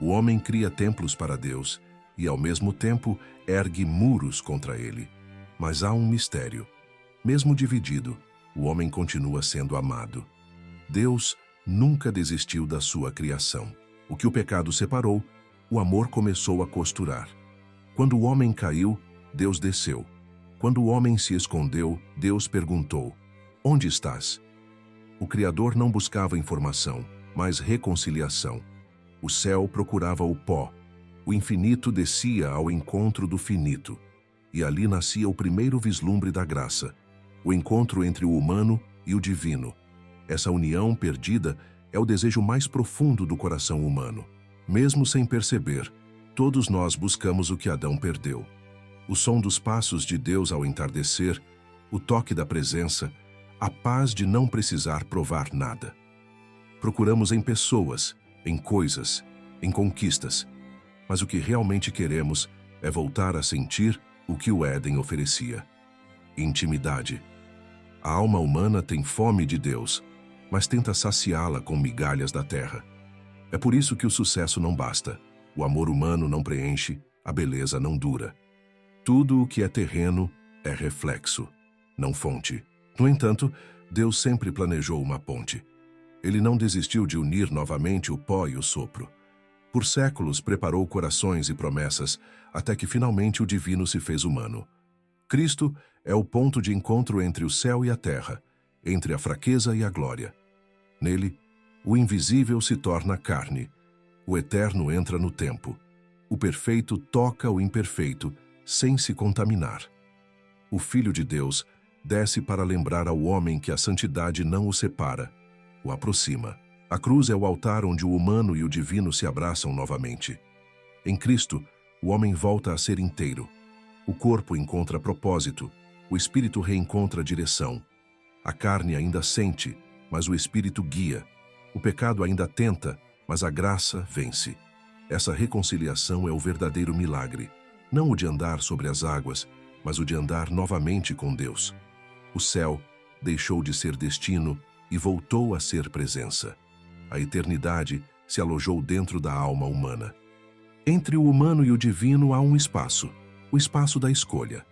O homem cria templos para Deus e, ao mesmo tempo, ergue muros contra ele. Mas há um mistério. Mesmo dividido, o homem continua sendo amado. Deus nunca desistiu da sua criação. O que o pecado separou, o amor começou a costurar. Quando o homem caiu, Deus desceu. Quando o homem se escondeu, Deus perguntou: "Onde estás?" O Criador não buscava informação, mas reconciliação. O céu procurava o pó. O infinito descia ao encontro do finito. E ali nascia o primeiro vislumbre da graça, o encontro entre o humano e o divino. Essa união perdida é o desejo mais profundo do coração humano. Mesmo sem perceber, todos nós buscamos o que Adão perdeu. O som dos passos de Deus ao entardecer, o toque da presença, a paz de não precisar provar nada. Procuramos em pessoas, em coisas, em conquistas, mas o que realmente queremos é voltar a sentir o que o Éden oferecia: intimidade. A alma humana tem fome de Deus, mas tenta saciá-la com migalhas da terra. É por isso que o sucesso não basta, o amor humano não preenche, a beleza não dura. Tudo o que é terreno é reflexo, não fonte. No entanto, Deus sempre planejou uma ponte. Ele não desistiu de unir novamente o pó e o sopro. Por séculos preparou corações e promessas, até que finalmente o divino se fez humano. Cristo é o ponto de encontro entre o céu e a terra, entre a fraqueza e a glória. Nele, o invisível se torna carne, o eterno entra no tempo, o perfeito toca o imperfeito, sem se contaminar. O Filho de Deus desce para lembrar ao homem que a santidade não o separa, o aproxima. A cruz é o altar onde o humano e o divino se abraçam novamente. Em Cristo, o homem volta a ser inteiro. O corpo encontra propósito, o espírito reencontra direção. A carne ainda sente, mas o espírito guia. O pecado ainda tenta, mas a graça vence. Essa reconciliação é o verdadeiro milagre, não o de andar sobre as águas, mas o de andar novamente com Deus. O céu deixou de ser destino e voltou a ser presença. A eternidade se alojou dentro da alma humana. Entre o humano e o divino há um espaço, o espaço da escolha.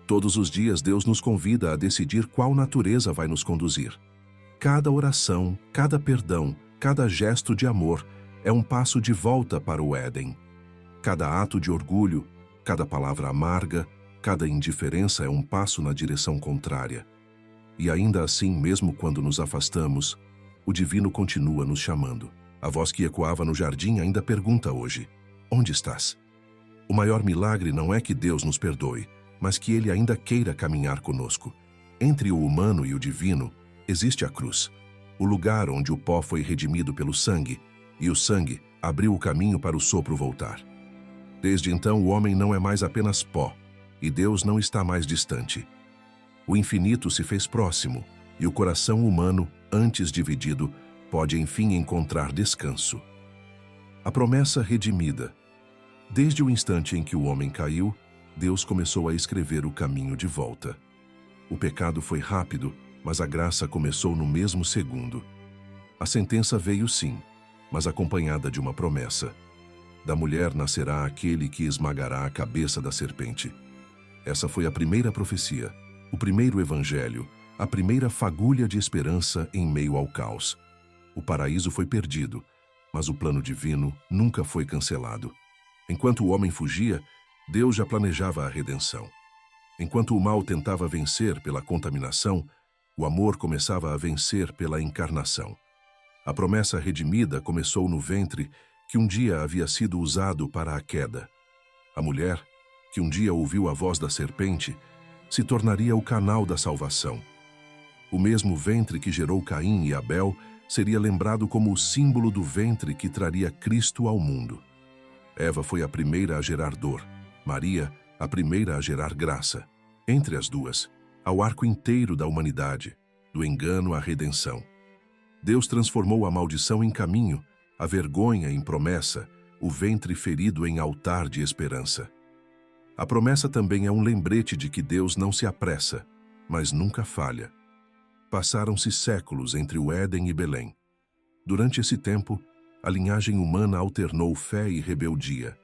Todos os dias Deus nos convida a decidir qual natureza vai nos conduzir. Cada oração, cada perdão, cada gesto de amor é um passo de volta para o Éden. Cada ato de orgulho, cada palavra amarga, cada indiferença é um passo na direção contrária. E ainda assim, mesmo quando nos afastamos, o Divino continua nos chamando. A voz que ecoava no jardim ainda pergunta hoje: onde estás? O maior milagre não é que Deus nos perdoe, mas que Ele ainda queira caminhar conosco. Entre o humano e o divino, existe a cruz, o lugar onde o pó foi redimido pelo sangue, e o sangue abriu o caminho para o sopro voltar. Desde então, o homem não é mais apenas pó, e Deus não está mais distante. O infinito se fez próximo, e o coração humano, antes dividido, pode enfim encontrar descanso. A promessa redimida. Desde o instante em que o homem caiu, Deus começou a escrever o caminho de volta. O pecado foi rápido, mas a graça começou no mesmo segundo. A sentença veio sim, mas acompanhada de uma promessa. Da mulher nascerá aquele que esmagará a cabeça da serpente. Essa foi a primeira profecia, o primeiro evangelho, a primeira fagulha de esperança em meio ao caos. O paraíso foi perdido, mas o plano divino nunca foi cancelado. Enquanto o homem fugia, Deus já planejava a redenção. Enquanto o mal tentava vencer pela contaminação, o amor começava a vencer pela encarnação. A promessa redimida começou no ventre que um dia havia sido usado para a queda. A mulher, que um dia ouviu a voz da serpente, se tornaria o canal da salvação. O mesmo ventre que gerou Caim e Abel seria lembrado como o símbolo do ventre que traria Cristo ao mundo. Eva foi a primeira a gerar dor, Maria, a primeira a gerar graça. Entre as duas, há o arco inteiro da humanidade, do engano à redenção. Deus transformou a maldição em caminho, a vergonha em promessa, o ventre ferido em altar de esperança. A promessa também é um lembrete de que Deus não se apressa, mas nunca falha. Passaram-se séculos entre o Éden e Belém. Durante esse tempo, a linhagem humana alternou fé e rebeldia.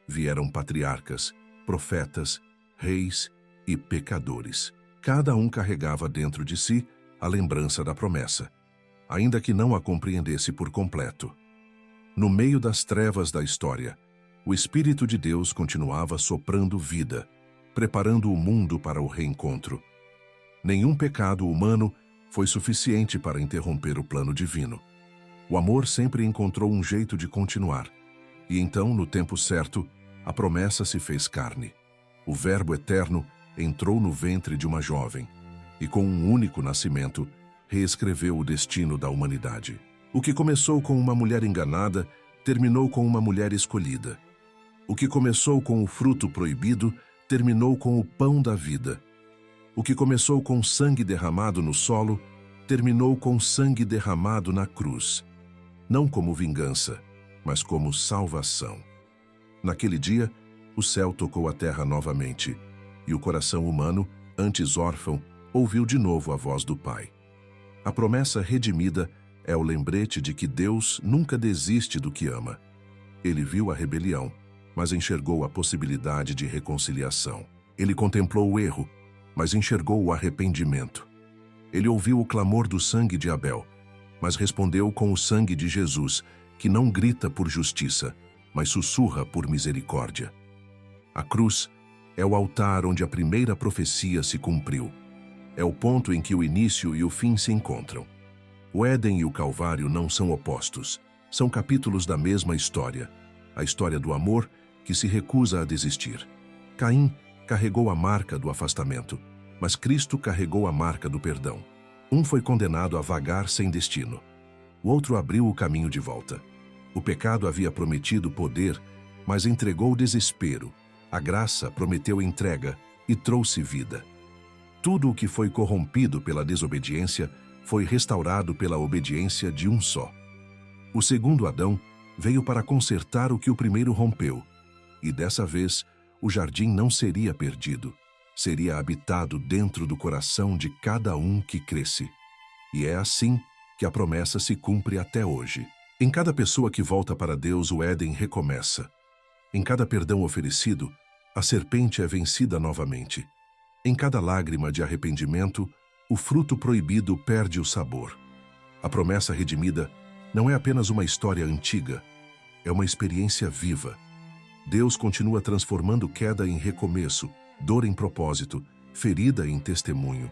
Vieram patriarcas, profetas, reis e pecadores. Cada um carregava dentro de si a lembrança da promessa, ainda que não a compreendesse por completo. No meio das trevas da história, o Espírito de Deus continuava soprando vida, preparando o mundo para o reencontro. Nenhum pecado humano foi suficiente para interromper o plano divino. O amor sempre encontrou um jeito de continuar, e então, no tempo certo, a promessa se fez carne. O Verbo eterno entrou no ventre de uma jovem, e com um único nascimento, reescreveu o destino da humanidade. O que começou com uma mulher enganada, terminou com uma mulher escolhida. O que começou com o fruto proibido, terminou com o pão da vida. O que começou com sangue derramado no solo, terminou com sangue derramado na cruz. Não como vingança, mas como salvação. Naquele dia, o céu tocou a terra novamente, e o coração humano, antes órfão, ouviu de novo a voz do Pai. A promessa redimida é o lembrete de que Deus nunca desiste do que ama. Ele viu a rebelião, mas enxergou a possibilidade de reconciliação. Ele contemplou o erro, mas enxergou o arrependimento. Ele ouviu o clamor do sangue de Abel, mas respondeu com o sangue de Jesus, que não grita por justiça, mas sussurra por misericórdia. A cruz é o altar onde a primeira profecia se cumpriu. É o ponto em que o início e o fim se encontram. O Éden e o Calvário não são opostos, são capítulos da mesma história, a história do amor que se recusa a desistir. Caim carregou a marca do afastamento, mas Cristo carregou a marca do perdão. Um foi condenado a vagar sem destino. O outro abriu o caminho de volta. O pecado havia prometido poder, mas entregou desespero. A graça prometeu entrega e trouxe vida. Tudo o que foi corrompido pela desobediência foi restaurado pela obediência de um só. O segundo Adão veio para consertar o que o primeiro rompeu. E dessa vez, o jardim não seria perdido. Seria habitado dentro do coração de cada um que cresce. E é assim que a promessa se cumpre até hoje. Em cada pessoa que volta para Deus, o Éden recomeça. Em cada perdão oferecido, a serpente é vencida novamente. Em cada lágrima de arrependimento, o fruto proibido perde o sabor. A promessa redimida não é apenas uma história antiga, é uma experiência viva. Deus continua transformando queda em recomeço, dor em propósito, ferida em testemunho.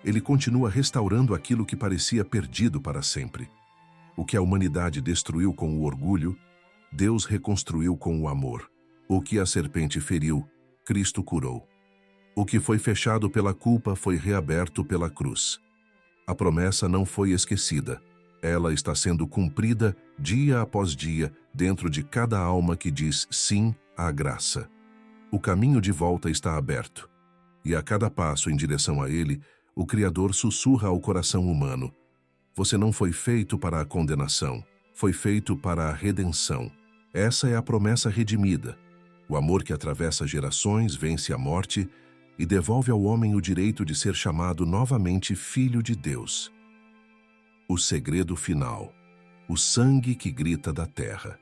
Ele continua restaurando aquilo que parecia perdido para sempre. O que a humanidade destruiu com o orgulho, Deus reconstruiu com o amor. O que a serpente feriu, Cristo curou. O que foi fechado pela culpa foi reaberto pela cruz. A promessa não foi esquecida. Ela está sendo cumprida dia após dia dentro de cada alma que diz sim à graça. O caminho de volta está aberto. E a cada passo em direção a ele, o Criador sussurra ao coração humano: você não foi feito para a condenação, foi feito para a redenção. Essa é a promessa redimida. O amor que atravessa gerações vence a morte e devolve ao homem o direito de ser chamado novamente filho de Deus. O segredo final. O sangue que grita da terra.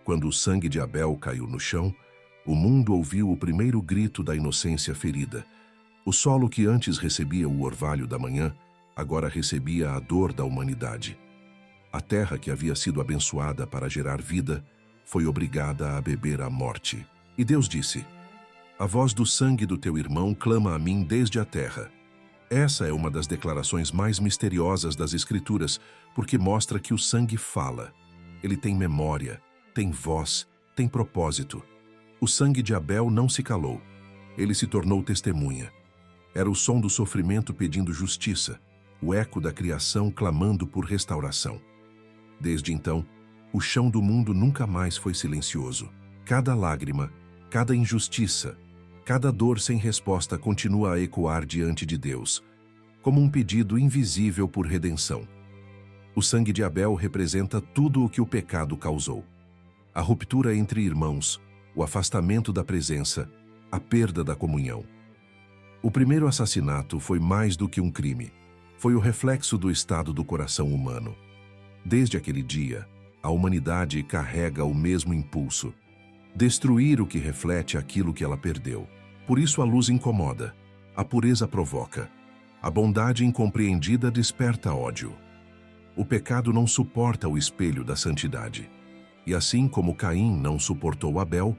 Quando o sangue de Abel caiu no chão, o mundo ouviu o primeiro grito da inocência ferida. O solo que antes recebia o orvalho da manhã, agora recebia a dor da humanidade. A terra que havia sido abençoada para gerar vida, foi obrigada a beber a morte. E Deus disse: a voz do sangue do teu irmão clama a mim desde a terra. Essa é uma das declarações mais misteriosas das Escrituras, porque mostra que o sangue fala. Ele tem memória, tem voz, tem propósito. O sangue de Abel não se calou. Ele se tornou testemunha. Era o som do sofrimento pedindo justiça, o eco da criação clamando por restauração. Desde então, o chão do mundo nunca mais foi silencioso. Cada lágrima, cada injustiça, cada dor sem resposta continua a ecoar diante de Deus, como um pedido invisível por redenção. O sangue de Abel representa tudo o que o pecado causou. A ruptura entre irmãos, o afastamento da presença, a perda da comunhão. O primeiro assassinato foi mais do que um crime. Foi o reflexo do estado do coração humano. Desde aquele dia, a humanidade carrega o mesmo impulso: destruir o que reflete aquilo que ela perdeu. Por isso a luz incomoda, a pureza provoca, a bondade incompreendida desperta ódio. O pecado não suporta o espelho da santidade. E assim como Caim não suportou Abel,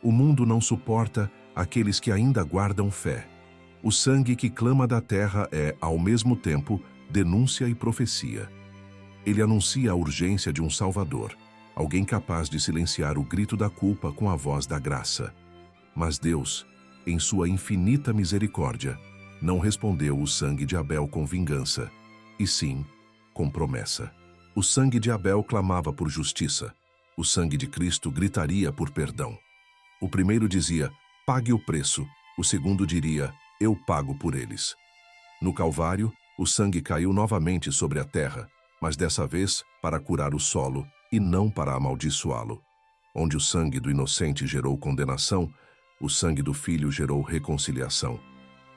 o mundo não suporta aqueles que ainda guardam fé. O sangue que clama da terra é, ao mesmo tempo, denúncia e profecia. Ele anuncia a urgência de um Salvador, alguém capaz de silenciar o grito da culpa com a voz da graça. Mas Deus, em sua infinita misericórdia, não respondeu o sangue de Abel com vingança, e sim com promessa. O sangue de Abel clamava por justiça. O sangue de Cristo gritaria por perdão. O primeiro dizia: pague o preço. O segundo diria: eu pago por eles. No Calvário, o sangue caiu novamente sobre a terra, mas dessa vez para curar o solo e não para amaldiçoá-lo. Onde o sangue do inocente gerou condenação, o sangue do Filho gerou reconciliação.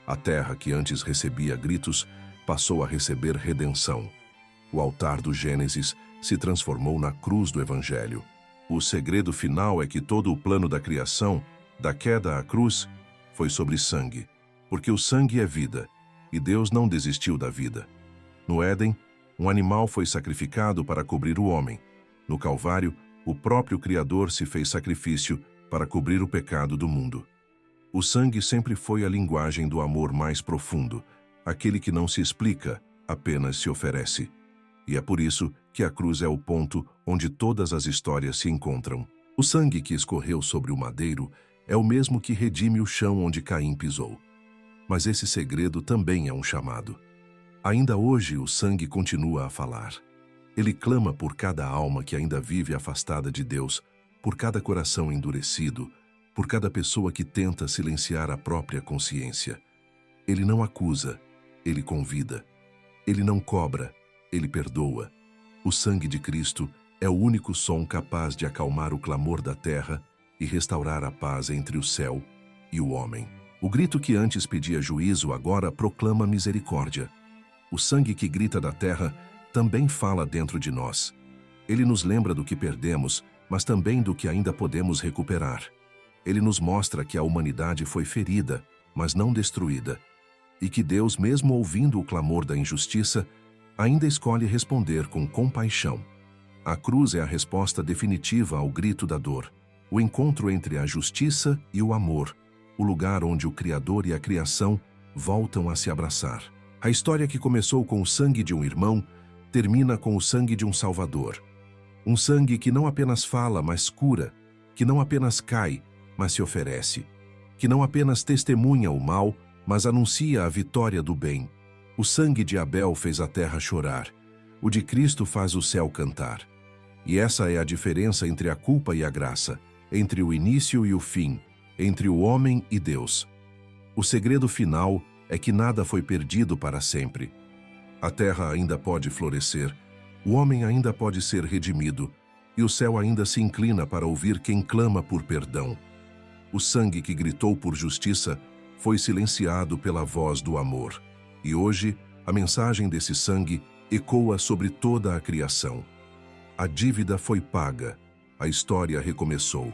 A terra que antes recebia gritos passou a receber redenção. O altar do Gênesis se transformou na cruz do Evangelho. O segredo final é que todo o plano da criação, da queda à cruz, foi sobre sangue, porque o sangue é vida, e Deus não desistiu da vida. No Éden, um animal foi sacrificado para cobrir o homem. No Calvário, o próprio Criador se fez sacrifício para cobrir o pecado do mundo. O sangue sempre foi a linguagem do amor mais profundo, aquele que não se explica, apenas se oferece. E é por isso que a cruz é o ponto onde todas as histórias se encontram. O sangue que escorreu sobre o madeiro é o mesmo que redime o chão onde Caim pisou. Mas esse segredo também é um chamado. Ainda hoje o sangue continua a falar. Ele clama por cada alma que ainda vive afastada de Deus, por cada coração endurecido, por cada pessoa que tenta silenciar a própria consciência. Ele não acusa, ele convida. Ele não cobra, ele perdoa. O sangue de Cristo é o único som capaz de acalmar o clamor da terra e restaurar a paz entre o céu e o homem. O grito que antes pedia juízo agora proclama misericórdia. O sangue que grita da terra também fala dentro de nós. Ele nos lembra do que perdemos, mas também do que ainda podemos recuperar. Ele nos mostra que a humanidade foi ferida, mas não destruída, e que Deus, mesmo ouvindo o clamor da injustiça, ainda escolhe responder com compaixão. A cruz é a resposta definitiva ao grito da dor, o encontro entre a justiça e o amor, o lugar onde o Criador e a criação voltam a se abraçar. A história que começou com o sangue de um irmão termina com o sangue de um Salvador. Um sangue que não apenas fala, mas cura, que não apenas cai, mas se oferece, que não apenas testemunha o mal, mas anuncia a vitória do bem. O sangue de Abel fez a terra chorar, o de Cristo faz o céu cantar. E essa é a diferença entre a culpa e a graça, entre o início e o fim, entre o homem e Deus. O segredo final é que nada foi perdido para sempre. A terra ainda pode florescer, o homem ainda pode ser redimido, e o céu ainda se inclina para ouvir quem clama por perdão. O sangue que gritou por justiça foi silenciado pela voz do amor. E hoje, a mensagem desse sangue ecoa sobre toda a criação. A dívida foi paga, a história recomeçou.